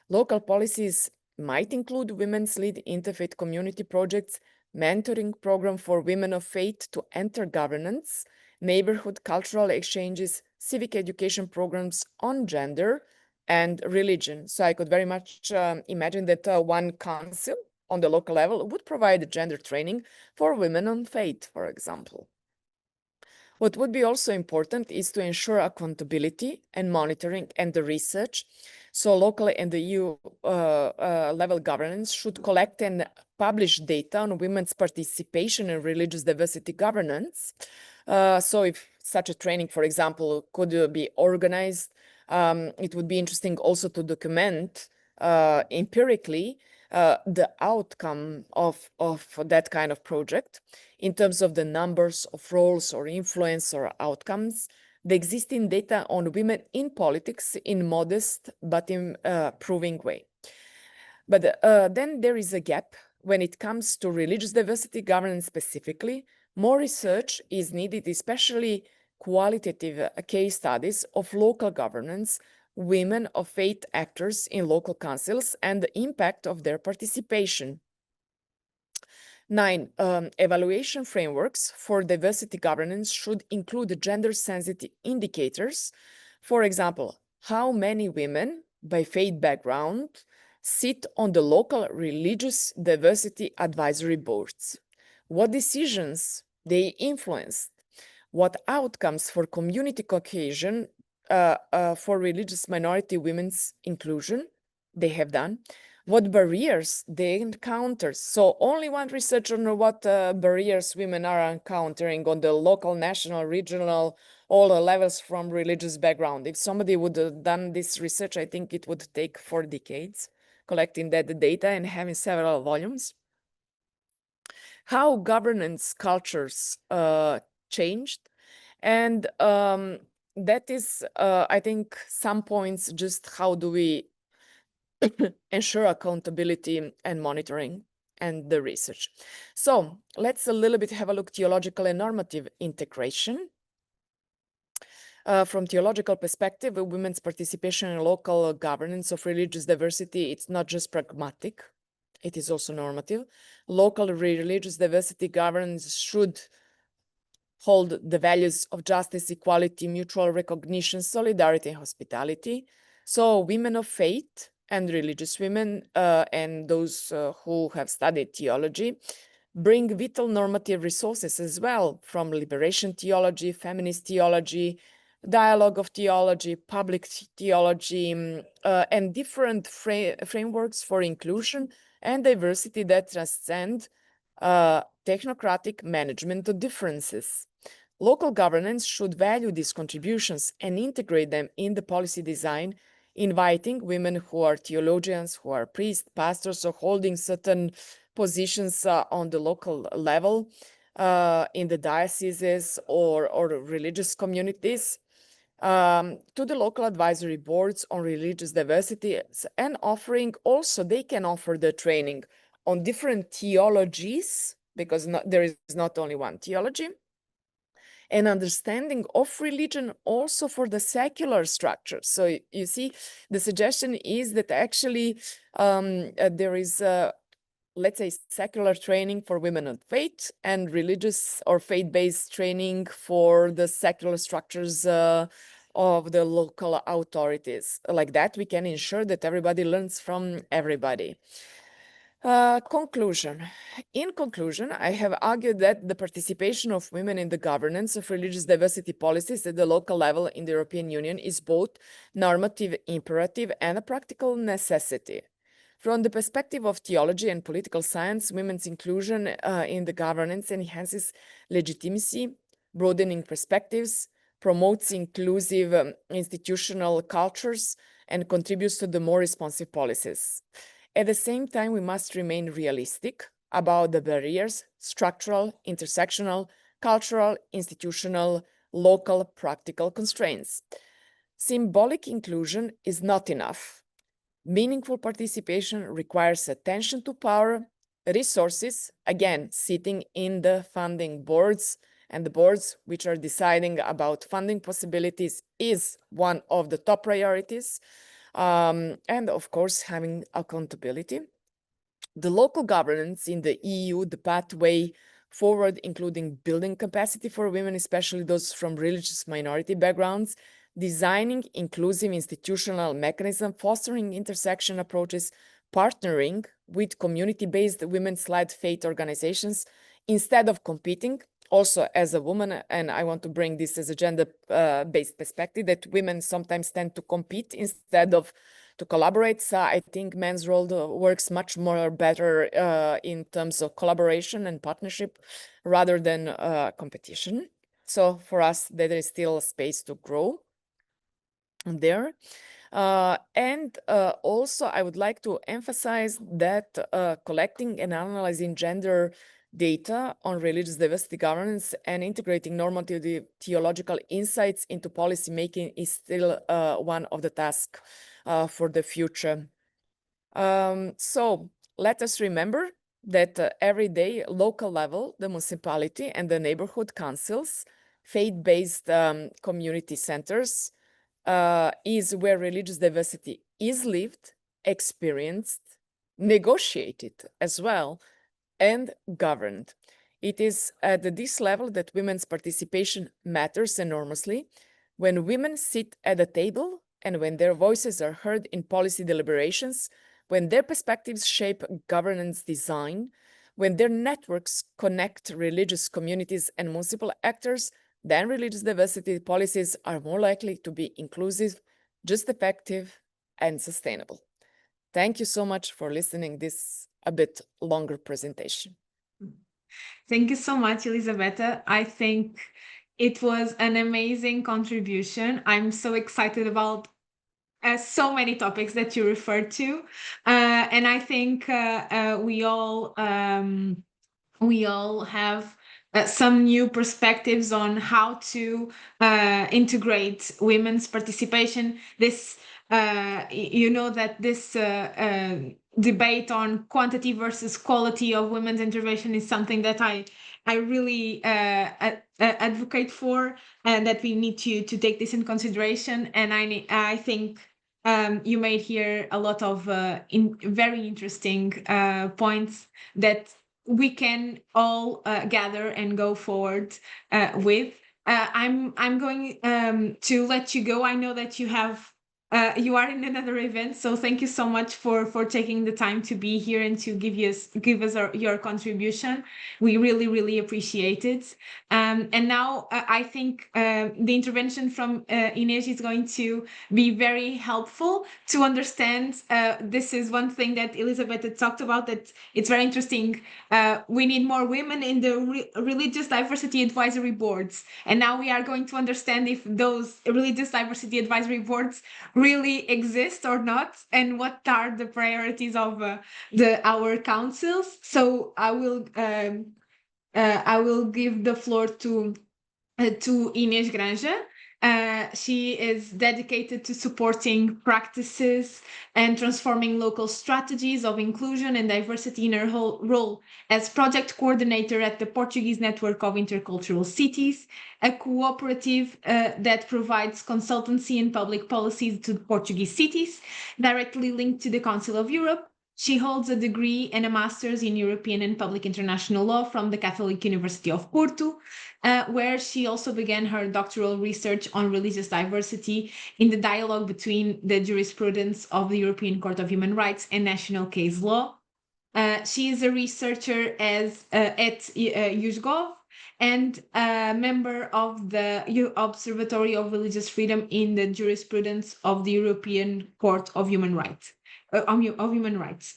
Local policies might include women's lead interfaith community projects, mentoring program for women of faith to enter governance, neighborhood cultural exchanges, civic education programs on gender and religion. So I could very much imagine that one council on the local level would provide gender training for women on faith, for example. What would be also important is to ensure accountability and monitoring and the research. So local and the EU level governance should collect and publish data on women's participation in religious diversity governance. So if such a training, for example, could be organized, it would be interesting also to document empirically the outcome of that kind of project in terms of the numbers of roles or influence or outcomes, the existing data on women in politics in modest but improving way. But then there is a gap when it comes to religious diversity governance specifically. More research is needed, especially qualitative case studies of local governance, women of faith actors in local councils, and the impact of their participation. 9. Evaluation frameworks for diversity governance should include gender-sensitive indicators. For example, how many women by faith background sit on the local religious diversity advisory boards, what decisions they influenced, what outcomes for community cohesion, for religious minority women's inclusion they have done, what barriers they encounter. So only one research on what barriers women are encountering on the local, national, regional, all the levels from religious background. If somebody would have done this research, I think it would take 4 decades collecting that data and having several volumes. How governance cultures changed. And that is, I think, some points just how do we ensure accountability and monitoring and the research. So let's a little bit have a look theological and normative integration. From theological perspective, women's participation in local governance of religious diversity, it's not just pragmatic, it is also normative. Local religious diversity governance should hold the values of justice, equality, mutual recognition, solidarity, and hospitality. So women of faith and religious women and those who have studied theology bring vital normative resources as well, from liberation theology, feminist theology, dialogue of theology, public theology, and different frameworks for inclusion and diversity that transcend technocratic management of differences. Local governance should value these contributions and integrate them in the policy design, inviting women who are theologians, who are priests, pastors, or holding certain positions on the local level in the dioceses or religious communities, to the local advisory boards on religious diversity, and offering also, they can offer the training on different theologies, because there is not only one theology, and understanding of religion also for the secular structure. So you see, the suggestion is that actually there is let's say secular training for women of faith and religious or faith-based training for the secular structures of the local authorities. Like that, we can ensure that everybody learns from everybody. Conclusion. In conclusion, I have argued that the participation of women in the governance of religious diversity policies at the local level in the European Union is both normative imperative and a practical necessity. From the perspective of theology and political science, women's inclusion in the governance enhances legitimacy, broadening perspectives, promotes inclusive institutional cultures, and contributes to the more responsive policies. At the same time, we must remain realistic about the barriers, structural, intersectional, cultural, institutional, local, practical constraints. Symbolic inclusion is not enough. Meaningful participation requires attention to power, resources, again, sitting in the funding boards, and the boards which are deciding about funding possibilities is one of the top priorities. And of course, having accountability. The local governance in the EU, the pathway forward, including building capacity for women, especially those from religious minority backgrounds, designing inclusive institutional mechanism, fostering intersection approaches, partnering with community-based women's-led faith organizations instead of competing. Also, as a woman, and I want to bring this as a gender-based perspective, that women sometimes tend to compete instead of to collaborate. So I think men's role works much more better in terms of collaboration and partnership rather than competition. So for us, there is still space to grow there. And also, I would like to emphasize that collecting and analyzing gender data on religious diversity governance and integrating normative theological insights into policy making is still one of the tasks for the future. So let us remember that every day, local level, the municipality and the neighborhood councils, faith-based community centers, is where religious diversity is lived, experienced, negotiated as well, and governed. It is at this level that women's participation matters enormously. When women sit at a table and when their voices are heard in policy deliberations, when their perspectives shape governance design, When their networks connect religious communities and municipal actors, then religious diversity policies are more likely to be inclusive, just effective, and sustainable. Thank you so much for listening this a bit longer presentation. Thank you so much, Elisabetta. I think it was an amazing contribution. I'm so excited about so many topics that you referred to. And I think we all have some new perspectives on how to integrate women's participation. This, you know, that this debate on quantity versus quality of women's intervention is something that I really advocate for, and that we need to take this in consideration. And I think you made here a lot of very interesting points that we can all gather and go forward with. I'm going to let you go. I know that you are in another event, so thank you so much for taking the time to be here and to give us your contribution. We really appreciate it. And now I think the intervention from Inês is going to be very helpful to understand. This is one thing that Elizabeth had talked about, that it's very interesting. We need more women in the religious diversity advisory boards. And now we are going to understand if those religious diversity advisory boards really exist or not, and what are the priorities of our councils. So I will give the floor to Inês Granja. She is dedicated to supporting practices and transforming local strategies of inclusion and diversity in her whole role as project coordinator at the Portuguese Network of Intercultural Cities, a cooperative that provides consultancy and public policies to Portuguese cities, directly linked to the Council of Europe. She holds a degree and a master's in European and Public International Law from the Catholic University of Porto, where she also began her doctoral research on religious diversity in the dialogue between the jurisprudence of the European Court of Human Rights and national case law. She is a researcher at USGov and a member of the Observatory of Religious Freedom in the jurisprudence of the European Court of Human Rights.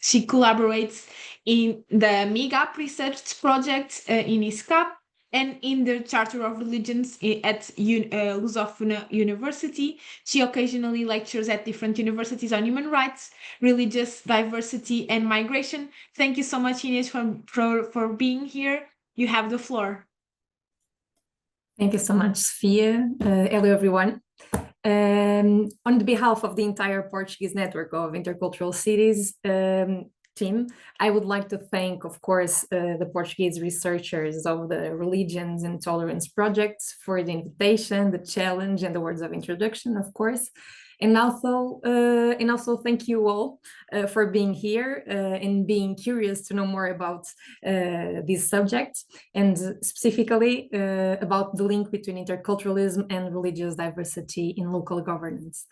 She collaborates in the MIGAP research project in ISCAP and in the Charter of Religions at Lusófona University. She occasionally lectures at different universities on human rights, religious diversity, and migration. Thank you so much, Inês, for being here. You have the floor. Thank you so much, Sophia. Hello, everyone. On behalf of the entire Portuguese Network of Intercultural Cities team, I would like to thank, of course, the Portuguese researchers of the Religions and Tolerance Project for the invitation, the challenge, and the words of introduction, of course. And also thank you all for being here and being curious to know more about this subject, and specifically about the link between interculturalism and religious diversity in local governance.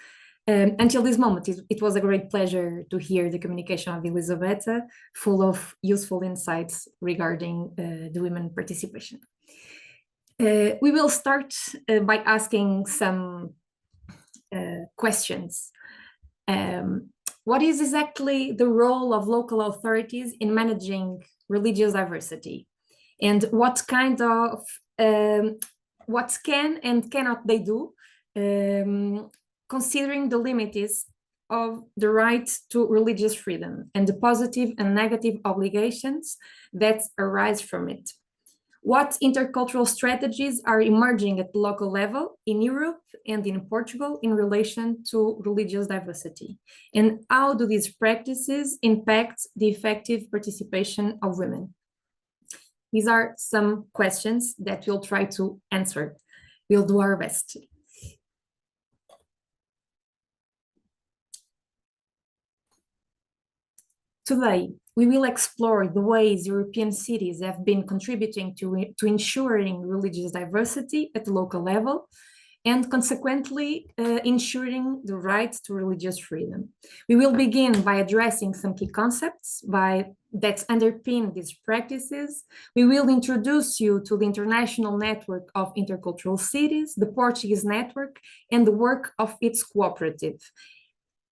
Until this moment, it was a great pleasure to hear the communication of Elisabetta, full of useful insights regarding the women participation. We will start by asking some questions. What is exactly the role of local authorities in managing religious diversity? And what kind of, what can and cannot they do, considering the limits of the right to religious freedom and the positive and negative obligations that arise from it? What intercultural strategies are emerging at the local level in Europe and in Portugal in relation to religious diversity? And how do these practices impact the effective participation of women? These are some questions that we'll try to answer. We'll do our best. Today, we will explore the ways European cities have been contributing to ensuring religious diversity at the local level, and consequently ensuring the right to religious freedom. We will begin by addressing some key concepts, by that underpin these practices. We will introduce you to the international network of intercultural cities, the Portuguese network, and the work of its cooperative.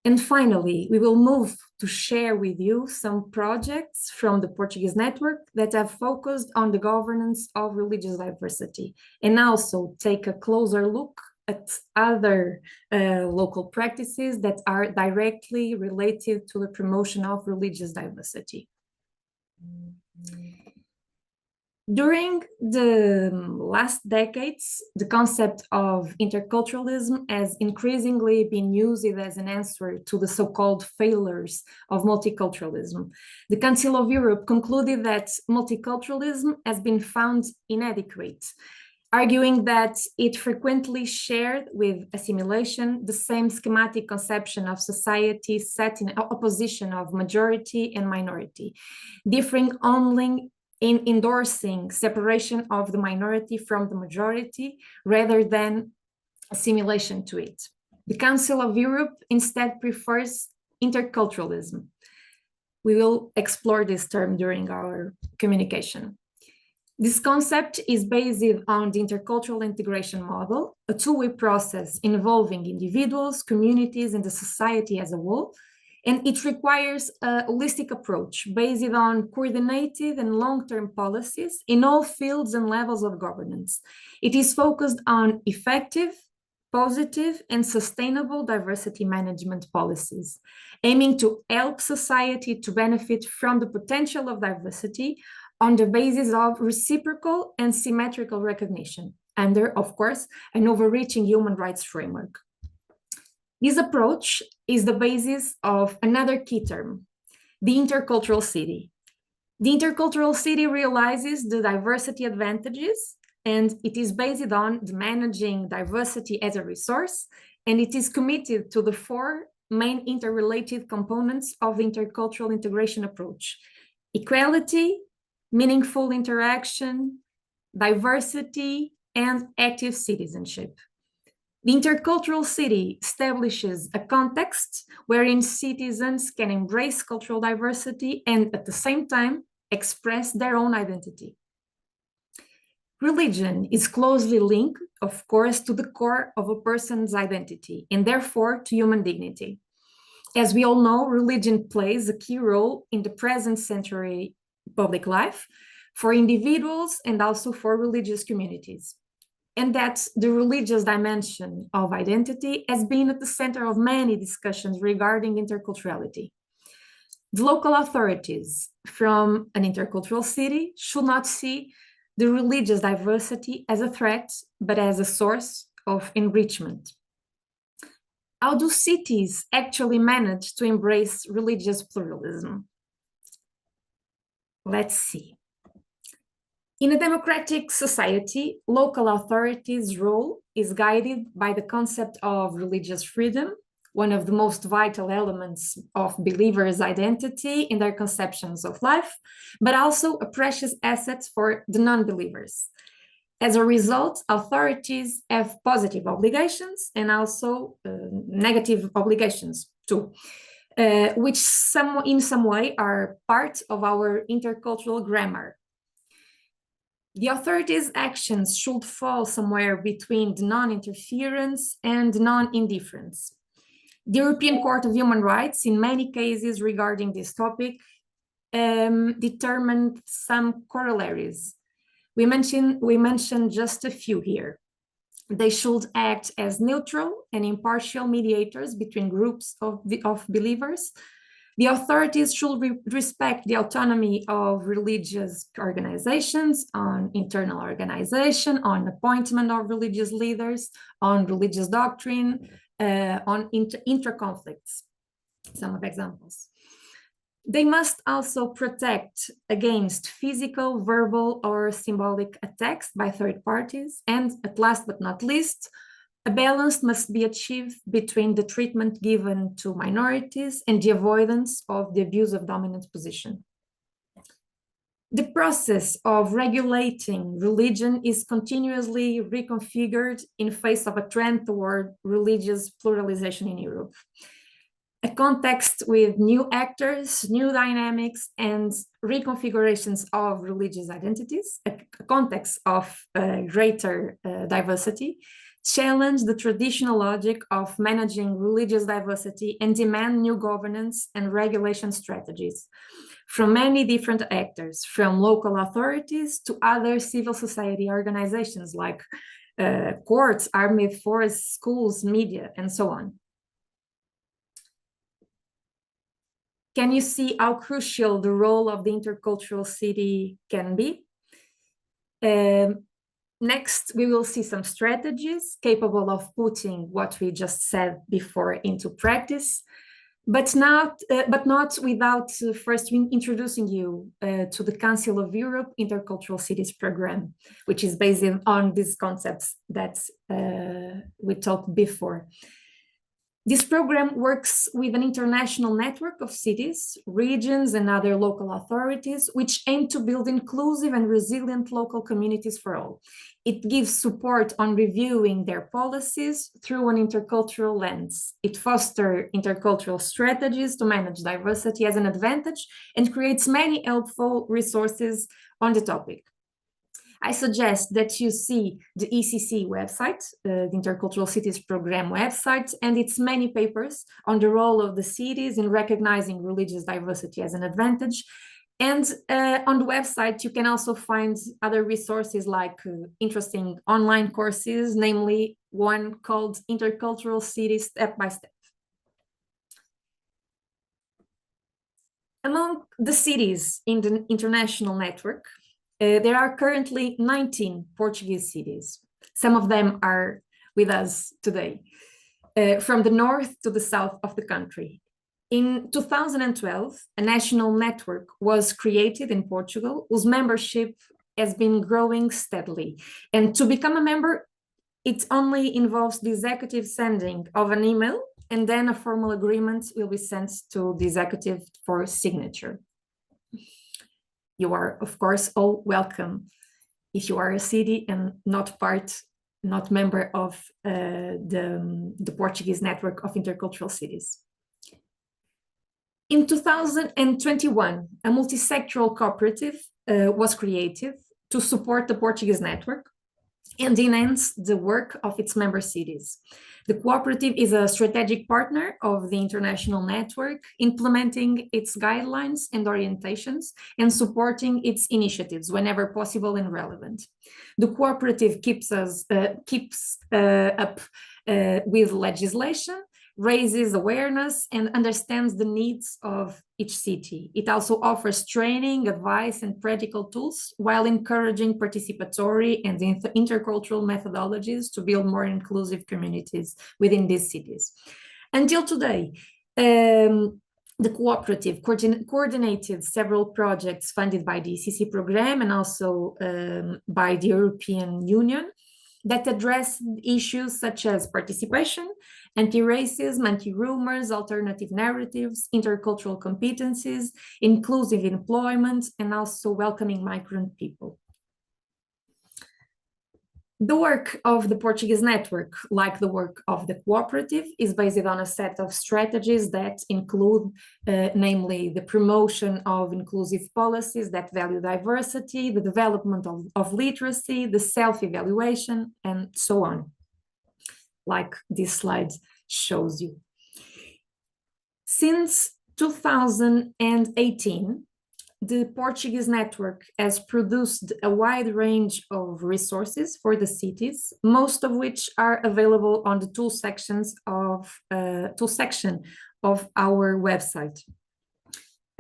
And finally, we will move to share with you some projects from the Portuguese network that have focused on the governance of religious diversity, and also take a closer look at other local practices that are directly related to the promotion of religious diversity. During the last decades, the concept of interculturalism has increasingly been used as an answer to the so-called failures of multiculturalism. The Council of Europe concluded that multiculturalism has been found inadequate, arguing that it frequently shared with assimilation the same schematic conception of society set in opposition of majority and minority, differing only in endorsing separation of the minority from the majority rather than assimilation to it. The Council of Europe instead prefers interculturalism. We will explore this term during our communication. This concept is based on the intercultural integration model, a two-way process involving individuals, communities, and the society as a whole. And it requires a holistic approach based on coordinated and long-term policies in all fields and levels of governance. It is focused on effective, positive, and sustainable diversity management policies, aiming to help society to benefit from the potential of diversity on the basis of reciprocal and symmetrical recognition, under, of course, an overreaching human rights framework. This approach is the basis of another key term, the intercultural city. The intercultural city realizes the diversity advantages, and it is based on managing diversity as a resource, and it is committed to the four main interrelated components of the intercultural integration approach: equality, meaningful interaction, diversity, and active citizenship. The intercultural city establishes a context wherein citizens can embrace cultural diversity and at the same time express their own identity. Religion is closely linked, of course, to the core of a person's identity and therefore to human dignity. As we all know, religion plays a key role in the present century public life for individuals and also for religious communities. And that the religious dimension of identity has been at the center of many discussions regarding interculturality. The local authorities from an intercultural city should not see the religious diversity as a threat, but as a source of enrichment. How do cities actually manage to embrace religious pluralism? Let's see. In a democratic society, local authorities' role is guided by the concept of religious freedom, one of the most vital elements of believers' identity in their conceptions of life, but also a precious asset for the non-believers. As a result, authorities have positive obligations and also negative obligations too, which in some way are part of our intercultural grammar. The authorities' actions should fall somewhere between the non-interference and non-indifference. The European Court of Human Rights, in many cases regarding this topic, determined some corollaries. We mentioned just a few here. They should act as neutral and impartial mediators between groups of believers. The authorities should respect the autonomy of religious organizations on internal organization, on appointment of religious leaders, on religious doctrine, on intra-conflicts, some of examples. They must also protect against physical, verbal, or symbolic attacks by third parties. And at last but not least, a balance must be achieved between the treatment given to minorities and the avoidance of the abuse of dominant position. The process of regulating religion is continuously reconfigured in face of a trend toward religious pluralization in Europe. a context with new actors, new dynamics, and reconfigurations of religious identities, a context of greater diversity, challenge the traditional logic of managing religious diversity and demand new governance and regulation strategies from many different actors, from local authorities to other civil society organizations like courts, armed forces, schools, media, and so on. Can you see how crucial the role of the intercultural city can be? Next, we will see some strategies capable of putting what we just said before into practice, but not without first introducing you to the Council of Europe Intercultural Cities Program, which is based on these concepts that we talked before. This program works with an international network of cities, regions, and other local authorities, which aim to build inclusive and resilient local communities for all. It gives support on reviewing their policies through an intercultural lens. It fosters intercultural strategies to manage diversity as an advantage and creates many helpful resources on the topic. I suggest that you see the ECC website, the Intercultural Cities Program website, and its many papers on the role of the cities in recognizing religious diversity as an advantage. And on the website, you can also find other resources like interesting online courses, namely one called Intercultural Cities Step by Step. Among the cities in the international network, there are currently 19 Portuguese cities. Some of them are with us today, from the north to the south of the country. In 2012, a national network was created in Portugal, whose membership has been growing steadily. And to become a member, it only involves the executive sending of an email, and then a formal agreement will be sent to the executive for signature. You are, of course, all welcome if you are a city and not member of the Portuguese network of intercultural cities. In 2021, a multi-sectoral cooperative was created to support the Portuguese network and enhance the work of its member cities. The cooperative is a strategic partner of the international network, implementing its guidelines and orientations and supporting its initiatives whenever possible and relevant. The cooperative keeps up with legislation, raises awareness, and understands the needs of each city. It also offers training, advice, and practical tools while encouraging participatory and intercultural methodologies to build more inclusive communities within these cities. Until today, the cooperative coordinated several projects funded by the ECC program and also by the European Union that address issues such as participation, anti-racism, anti-rumors, alternative narratives, intercultural competencies, inclusive employment, and also welcoming migrant people. The work of the Portuguese network, like the work of the cooperative, is based on a set of strategies that include, namely, the promotion of inclusive policies that value diversity, the development of literacy, the self-evaluation, and so on, like this slide shows you. Since 2018, the Portuguese network has produced a wide range of resources for the cities, most of which are available on the tool section of our website.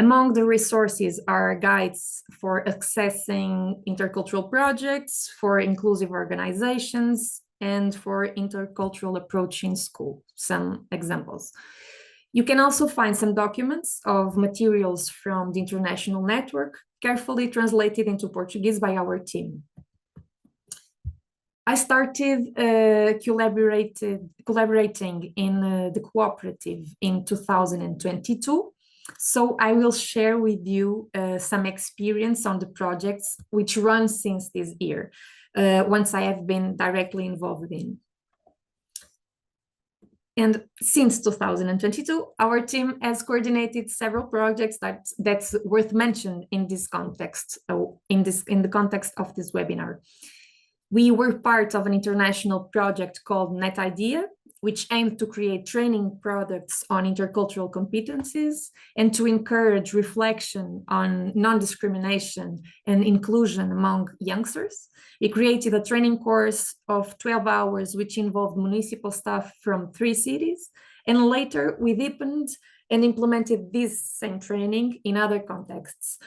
Among the resources are guides for accessing intercultural projects, for inclusive organizations, and for intercultural approach in school, some examples. You can also find some documents of materials from the international network, carefully translated into Portuguese by our team. I started collaborating in the cooperative in 2022, so I will share with you some experience on the projects which run since this year, once I have been directly involved in. And since 2022, our team has coordinated several projects that's worth mentioning in this context, in the context of this webinar. We were part of an international project called NetIdea, which aimed to create training products on intercultural competencies and to encourage reflection on non-discrimination and inclusion among youngsters. We created a training course of 12 hours, which involved municipal staff from 3 cities. And later we deepened and implemented this same training in other contexts.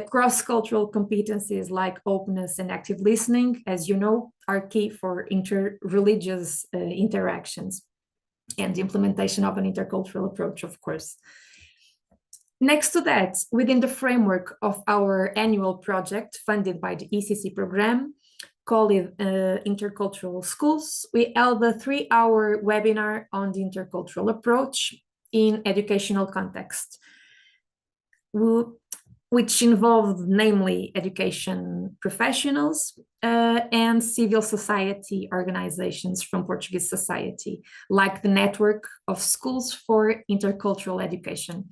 Cross-cultural competencies like openness and active listening, as you know, are key for inter-religious interactions and the implementation of an intercultural approach, of course. Next to that, within the framework of our annual project funded by the ECC program, called Intercultural Schools, we held a 3-hour webinar on the intercultural approach in educational context, which involved namely education professionals and civil society organizations from Portuguese society, like the Network of Schools for Intercultural Education.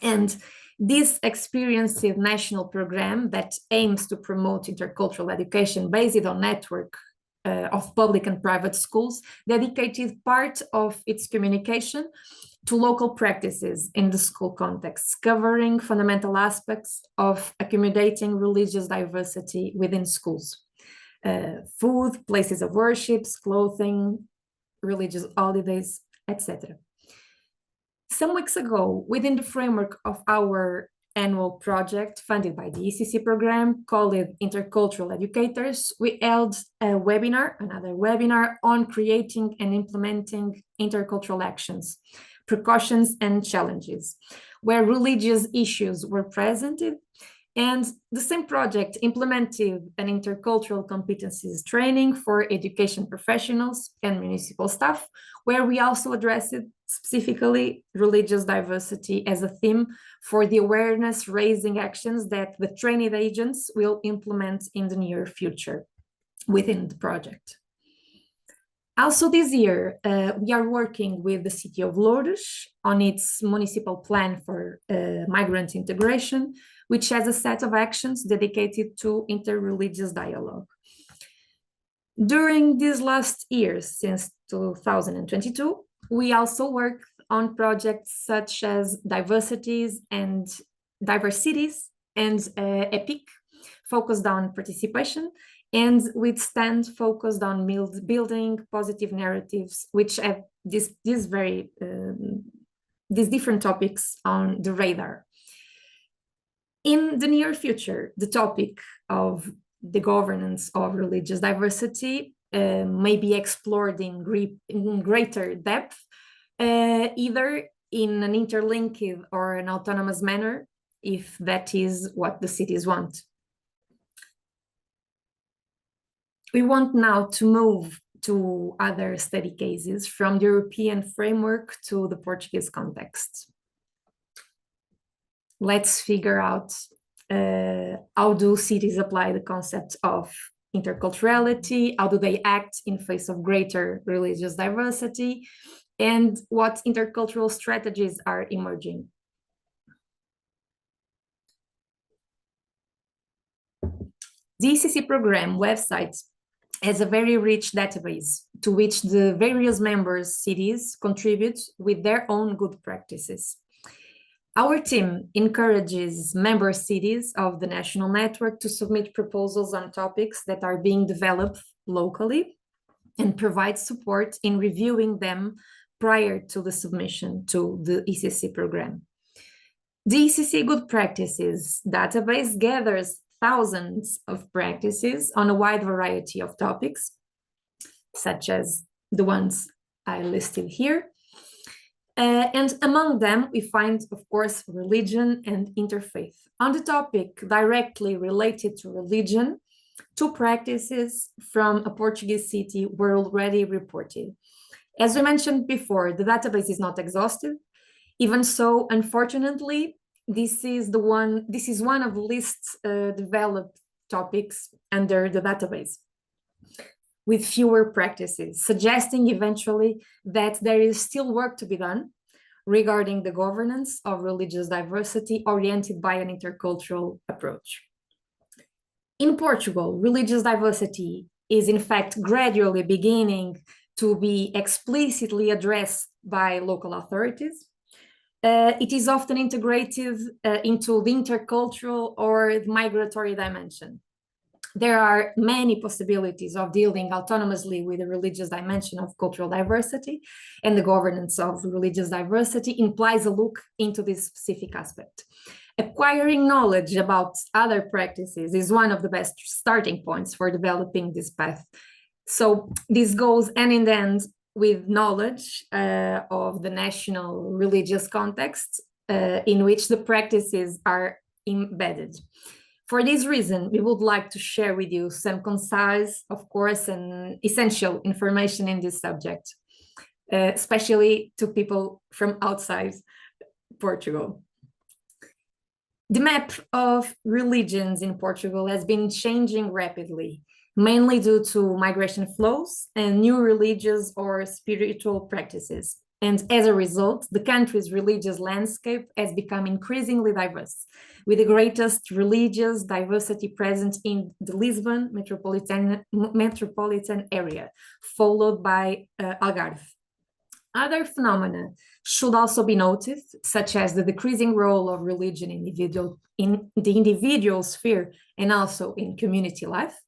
And this experienced national program that aims to promote intercultural education based on network of public and private schools dedicated part of its communication to local practices in the school context, covering fundamental aspects of accommodating religious diversity within schools. Food, places of worships, clothing, religious holidays, etc. Some weeks ago, within the framework of our annual project funded by the ECC program called Intercultural Educators, we held another webinar on creating and implementing intercultural actions, precautions and challenges, where religious issues were presented. And the same project implemented an intercultural competencies training for education professionals and municipal staff, where we also addressed specifically religious diversity as a theme for the awareness raising actions that the trained agents will implement in the near future within the project. Also this year, we are working with the city of Lourdes on its municipal plan for migrant integration, which has a set of actions dedicated to interreligious dialogue. During these last years, since 2022, we also worked on projects such as diversities and EPIC, focused on participation, and with STAND focused on building positive narratives, which have these different topics on the radar. In the near future, the topic of the governance of religious diversity may be explored in greater depth, either in an interlinked or an autonomous manner, if that is what the cities want. We want now to move to other study cases from the European framework to the Portuguese context. Let's figure out how do cities apply the concept of interculturality, how do they act in face of greater religious diversity, and what intercultural strategies are emerging. The ECC program website has a very rich database to which the various member cities contribute with their own good practices. Our team encourages member cities of the national network to submit proposals on topics that are being developed locally and provides support in reviewing them prior to the submission to the ECC program. The ECC Good Practices database gathers thousands of practices on a wide variety of topics, such as the ones I listed here. And among them, we find, of course, religion and interfaith. On the topic directly related to religion, 2 practices from a Portuguese city were already reported. As we mentioned before, the database is not exhaustive. Even so, unfortunately, this is one of the least developed topics under the database. with fewer practices, suggesting eventually that there is still work to be done regarding the governance of religious diversity oriented by an intercultural approach. In Portugal, religious diversity is in fact gradually beginning to be explicitly addressed by local authorities. It is often integrated into the intercultural or the migratory dimension. There are many possibilities of dealing autonomously with the religious dimension of cultural diversity, and the governance of religious diversity implies a look into this specific aspect. Acquiring knowledge about other practices is one of the best starting points for developing this path. So this goes hand in hand with knowledge of the national religious context in which the practices are embedded. For this reason, we would like to share with you some concise, of course, and essential information in this subject, especially to people from outside Portugal. The map of religions in Portugal has been changing rapidly, mainly due to migration flows and new religious or spiritual practices. And as a result, the country's religious landscape has become increasingly diverse, with the greatest religious diversity present in the Lisbon metropolitan area, followed by Algarve. Other phenomena should also be noted, such as the decreasing role of religion in the individual sphere and also in community life,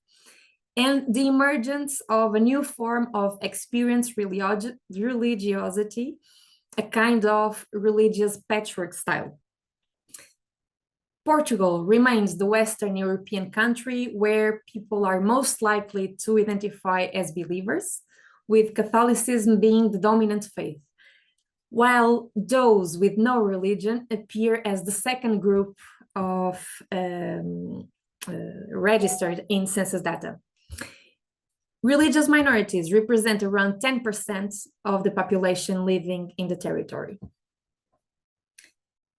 and the emergence of a new form of experienced religiosity, a kind of religious patchwork style. Portugal remains the Western European country where people are most likely to identify as believers, with Catholicism being the dominant faith, while those with no religion appear as the second group of registered in census data. Religious minorities represent around 10% of the population living in the territory.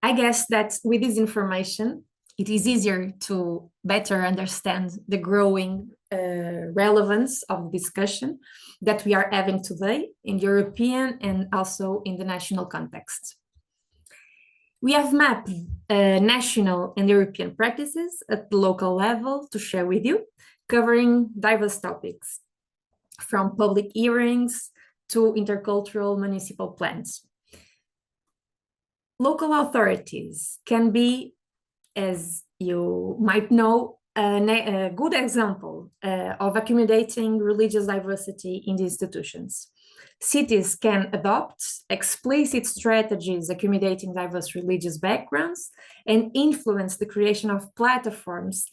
I guess that with this information, it is easier to better understand the growing relevance of the discussion that we are having today in European and also in the national context. We have mapped national and European practices at the local level to share with you, covering diverse topics, from public hearings to intercultural municipal plans. Local authorities can be, as you might know, a good example of accommodating religious diversity in the institutions. Cities can adopt explicit strategies accommodating diverse religious backgrounds and influence the creation of platforms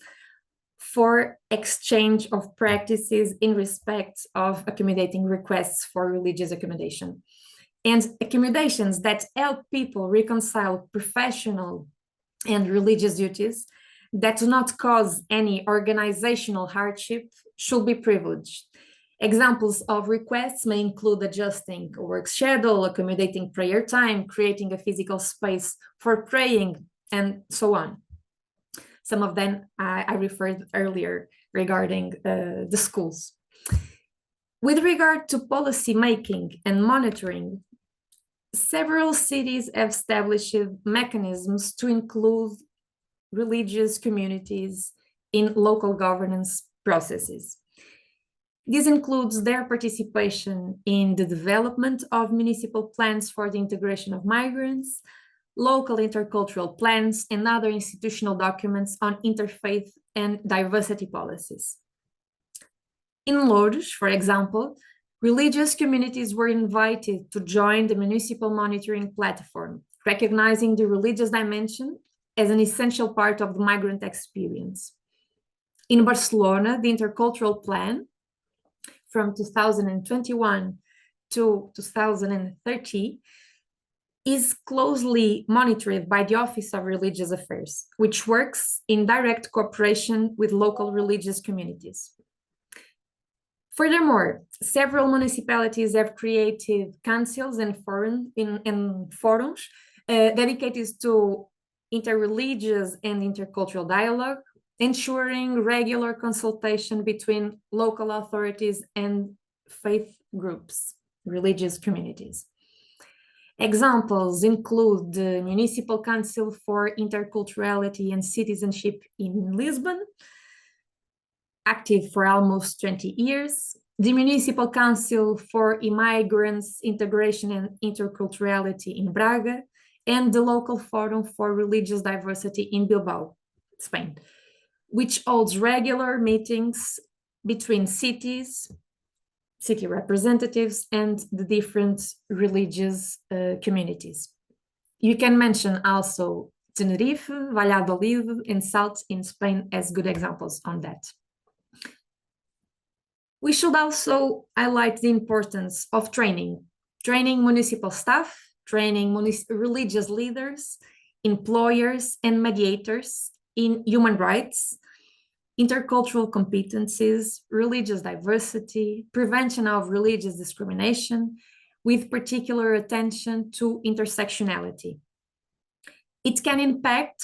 for exchange of practices in respect of accommodating requests for religious accommodation. And accommodations that help people reconcile professional and religious duties that do not cause any organizational hardship should be privileged. Examples of requests may include adjusting a work schedule, accommodating prayer time, creating a physical space for praying, and so on. Some of them I referred earlier regarding the schools. With regard to policy making and monitoring, several cities have established mechanisms to include religious communities in local governance processes. This includes their participation in the development of municipal plans for the integration of migrants, local intercultural plans, and other institutional documents on interfaith and diversity policies. In Lourdes, for example, religious communities were invited to join the municipal monitoring platform, recognizing the religious dimension as an essential part of the migrant experience. In Barcelona, the intercultural plan from 2021 to 2030 is closely monitored by the Office of Religious Affairs, which works in direct cooperation with local religious communities. Furthermore, several municipalities have created councils and forums dedicated to interreligious and intercultural dialogue, ensuring regular consultation between local authorities and faith groups, religious communities. Examples include the Municipal Council for Interculturality and Citizenship in Lisbon, active for almost 20 years, the Municipal Council for Immigrants, Integration and Interculturality in Braga, and the Local Forum for Religious Diversity in Bilbao, Spain, which holds regular meetings between cities, city representatives, and the different religious communities. You can mention also Tenerife, Valladolid, and Salt in Spain as good examples on that. We should also highlight the importance of training municipal staff, training religious leaders, employers, and mediators in human rights, intercultural competencies, religious diversity, prevention of religious discrimination, with particular attention to intersectionality. It can impact,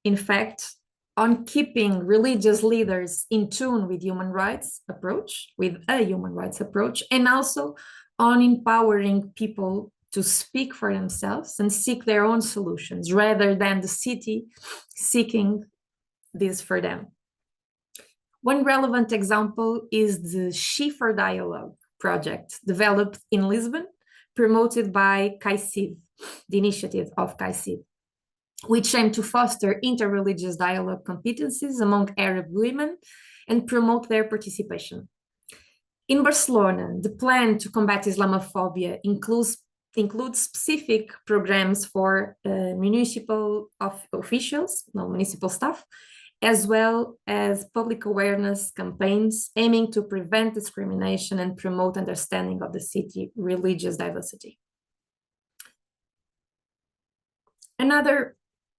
in fact, on keeping religious leaders in tune with a human rights approach, and also on empowering people to speak for themselves and seek their own solutions, rather than the city seeking this for them. One relevant example is the She for Dialogue project developed in Lisbon, promoted by CAICID, the initiative of CAICID, which aim to foster interreligious dialogue competencies among Arab women and promote their participation. In Barcelona, the plan to combat Islamophobia includes specific programs for municipal officials, municipal staff, as well as public awareness campaigns aiming to prevent discrimination and promote understanding of the city religious diversity. Another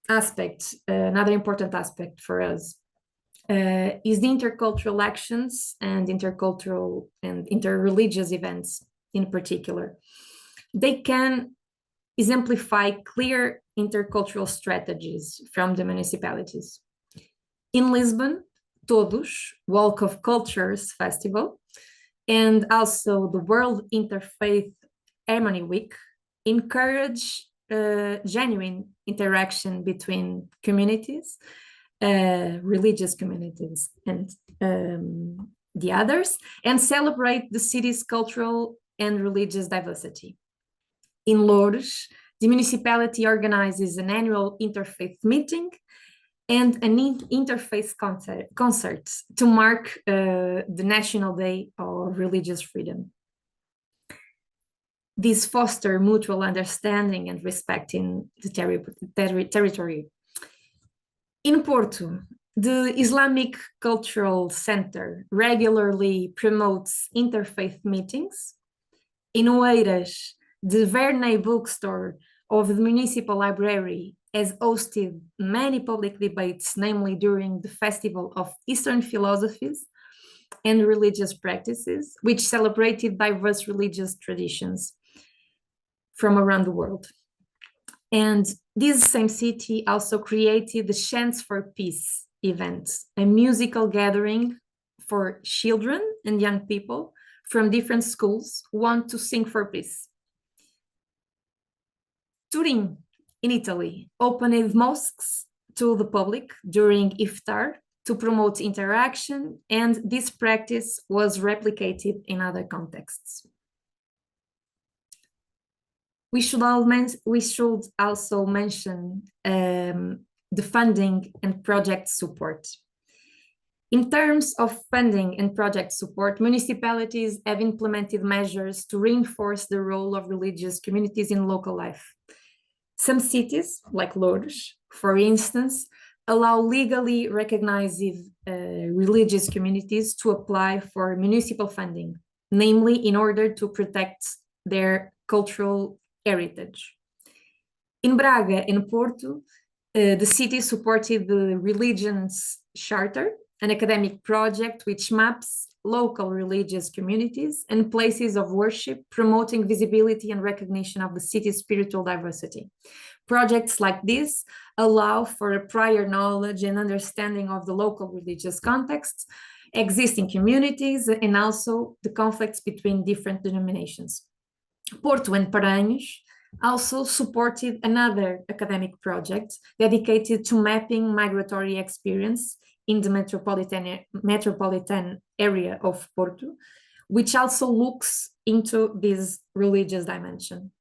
important aspect for us is the intercultural actions and intercultural and interreligious events in particular. They can exemplify clear intercultural strategies from the municipalities. In Lisbon, Todos, Walk of Cultures Festival, and also the World Interfaith Harmony Week encourage genuine interaction between communities, religious communities, and the others, and celebrate the city's cultural and religious diversity. In Loures, the municipality organizes an annual interfaith meeting and an interfaith concert to mark the National Day of Religious Freedom. These foster mutual understanding and respect in the territory. In Porto, the Islamic Cultural Center regularly promotes interfaith meetings. In Oeiras, the Verney bookstore of the municipal library has hosted many public debates, namely during the Festival of Eastern Philosophies and Religious Practices, which celebrated diverse religious traditions from around the world. And this same city also created the Chants for Peace event, a musical gathering for children and young people from different schools who want to sing for peace. Turin, in Italy, opened mosques to the public during Iftar to promote interaction, and this practice was replicated in other contexts. We should also mention the funding and project support. In terms of funding and project support, municipalities have implemented measures to reinforce the role of religious communities in local life. Some cities, like Loures, for instance, allow legally recognized religious communities to apply for municipal funding, namely in order to protect their cultural heritage. In Braga and Porto, the city supported the Religions Charter an academic project which maps local religious communities and places of worship, promoting visibility and recognition of the city's spiritual diversity. Projects like this allow for a prior knowledge and understanding of the local religious context, existing communities, and also the conflicts between different denominations. Porto and Paranhos also supported another academic project dedicated to mapping migratory experience in the metropolitan area of Porto, which also looks into this religious dimension.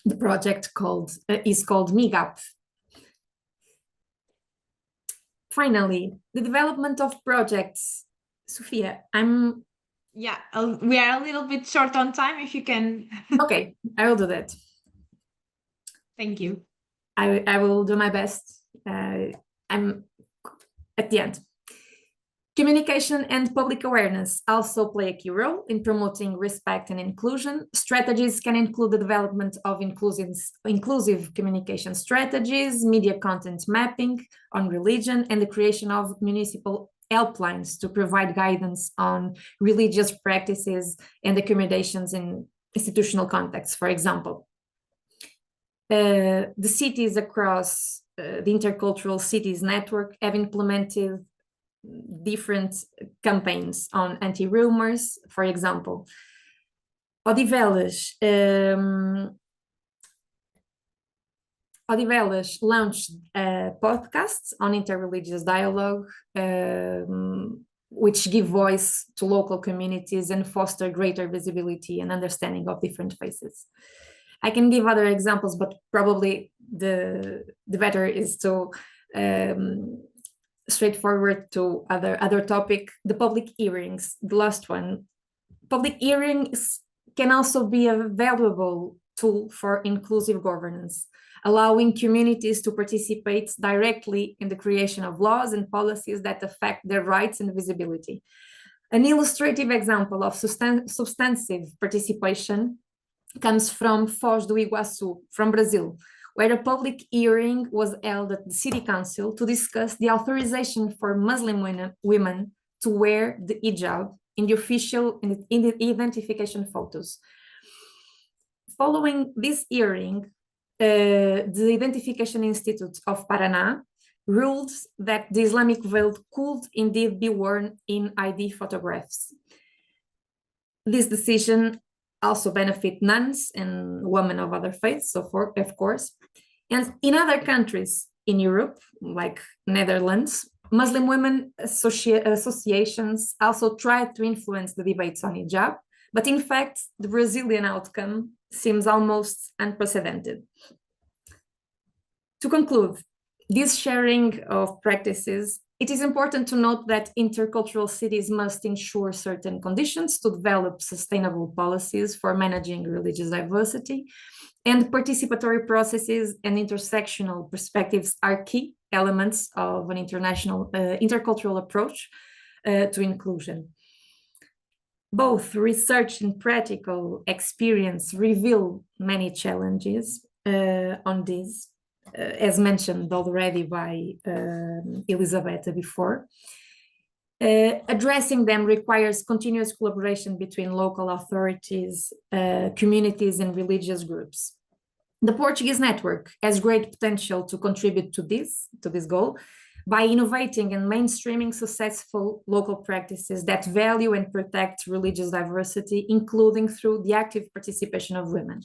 The project is called MIGAP. Finally, the development of projects. Sophia, Yeah, we are a little bit short on time, if you can. Okay, I will do that. Thank you. I will do my best. I'm at the end. Communication and public awareness also play a key role in promoting respect and inclusion. Strategies can include the development of inclusive communication strategies, media content mapping on religion, and the creation of municipal helplines to provide guidance on religious practices and accommodations in institutional contexts, for example. The cities across the Intercultural Cities Network have implemented different campaigns on anti-rumors, for example. Odivelas launched podcasts on interreligious dialogue, which give voice to local communities and foster greater visibility and understanding of different faces. I can give other examples, but probably the better is to straightforward to other topic, the public hearings, the last one. Public hearings can also be a valuable tool for inclusive governance, allowing communities to participate directly in the creation of laws and policies that affect their rights and visibility. An illustrative example of substantive participation comes from Foz do Iguaçu, from Brazil, where a public hearing was held at the city council to discuss the authorization for Muslim women to wear the hijab in the official identification photos. Following this hearing, the Identification Institute of Paraná ruled that the Islamic veil could indeed be worn in ID photographs. This decision also benefit nuns and women of other faiths, of course. And in other countries in Europe, like Netherlands, Muslim women associations also tried to influence the debates on hijab, but in fact, the Brazilian outcome seems almost unprecedented. To conclude, this sharing of practices, it is important to note that intercultural cities must ensure certain conditions to develop sustainable policies for managing religious diversity, and participatory processes and intersectional perspectives are key elements of an intercultural approach to inclusion. Both research and practical experience reveal many challenges on this, as mentioned already by Elisabetta before. Addressing them requires continuous collaboration between local authorities, communities, and religious groups. The Portuguese network has great potential to contribute to this goal by innovating and mainstreaming successful local practices that value and protect religious diversity, including through the active participation of women.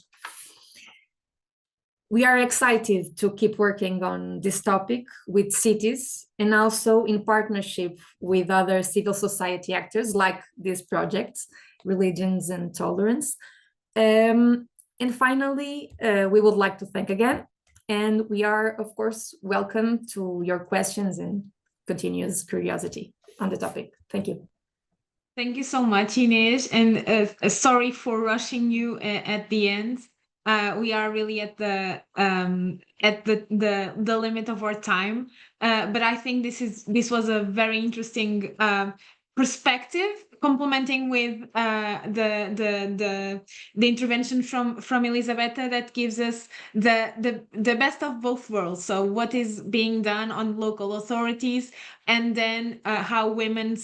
We are excited to keep working on this topic with cities and also in partnership with other civil society actors like these projects, Religions and Tolerance. And finally, we would like to thank again, and we are, of course, welcome to your questions and continuous curiosity on the topic. Thank you. Thank you so much, Inês, and sorry for rushing you at the end. We are really at the limit of our time, but I think this was a very interesting perspective, complementing with the intervention from Elisabetta, that gives us the best of both worlds. So what is being done on local authorities, and then how women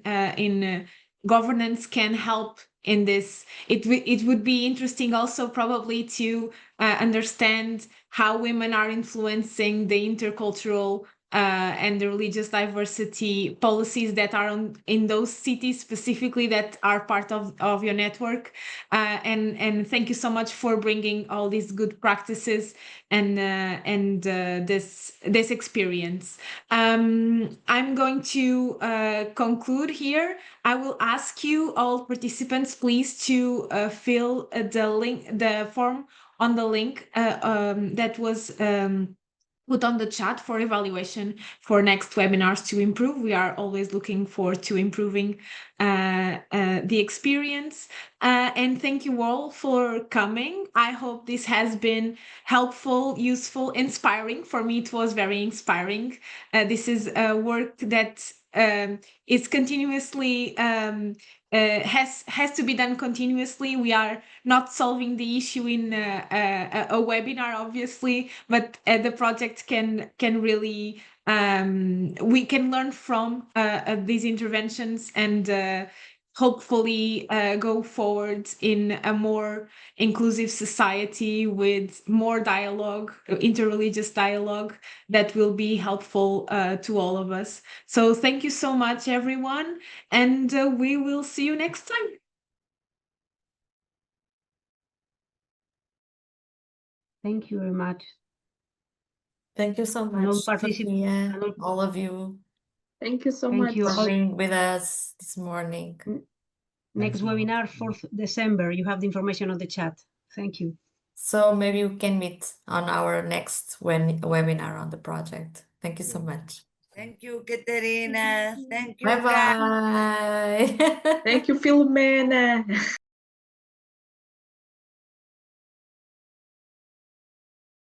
in governance can help in this. It would be interesting also probably to understand how women are influencing the intercultural and the religious diversity policies that are in those cities specifically that are part of your network. And thank you so much for bringing all these good practices and this experience. I'm going to conclude here. I will ask you all participants, please, to fill the form on the link that was put on the chat for evaluation for next webinars to improve. We are always looking forward to improving the experience. And thank you all for coming. I hope this has been helpful, useful, inspiring. For me, it was very inspiring. This is a work that is continuously has to be done continuously. We are not solving the issue in a webinar, obviously, but the project can really we can learn from these interventions and hopefully go forward in a more inclusive society with more dialogue, interreligious dialogue, that will be helpful to all of us. So thank you so much, everyone, and we will see you next time. Thank you very much. Thank you so And all much, Sophia, all of you, Thank you so Thank much. you. for being with us this morning. Next webinar, 4th December. You have the information on the chat. Thank you. So maybe we can meet on our next webinar on the project. Thank you so much. Thank you, Caterina. Thank you, Bye bye. Thank you, Filomena.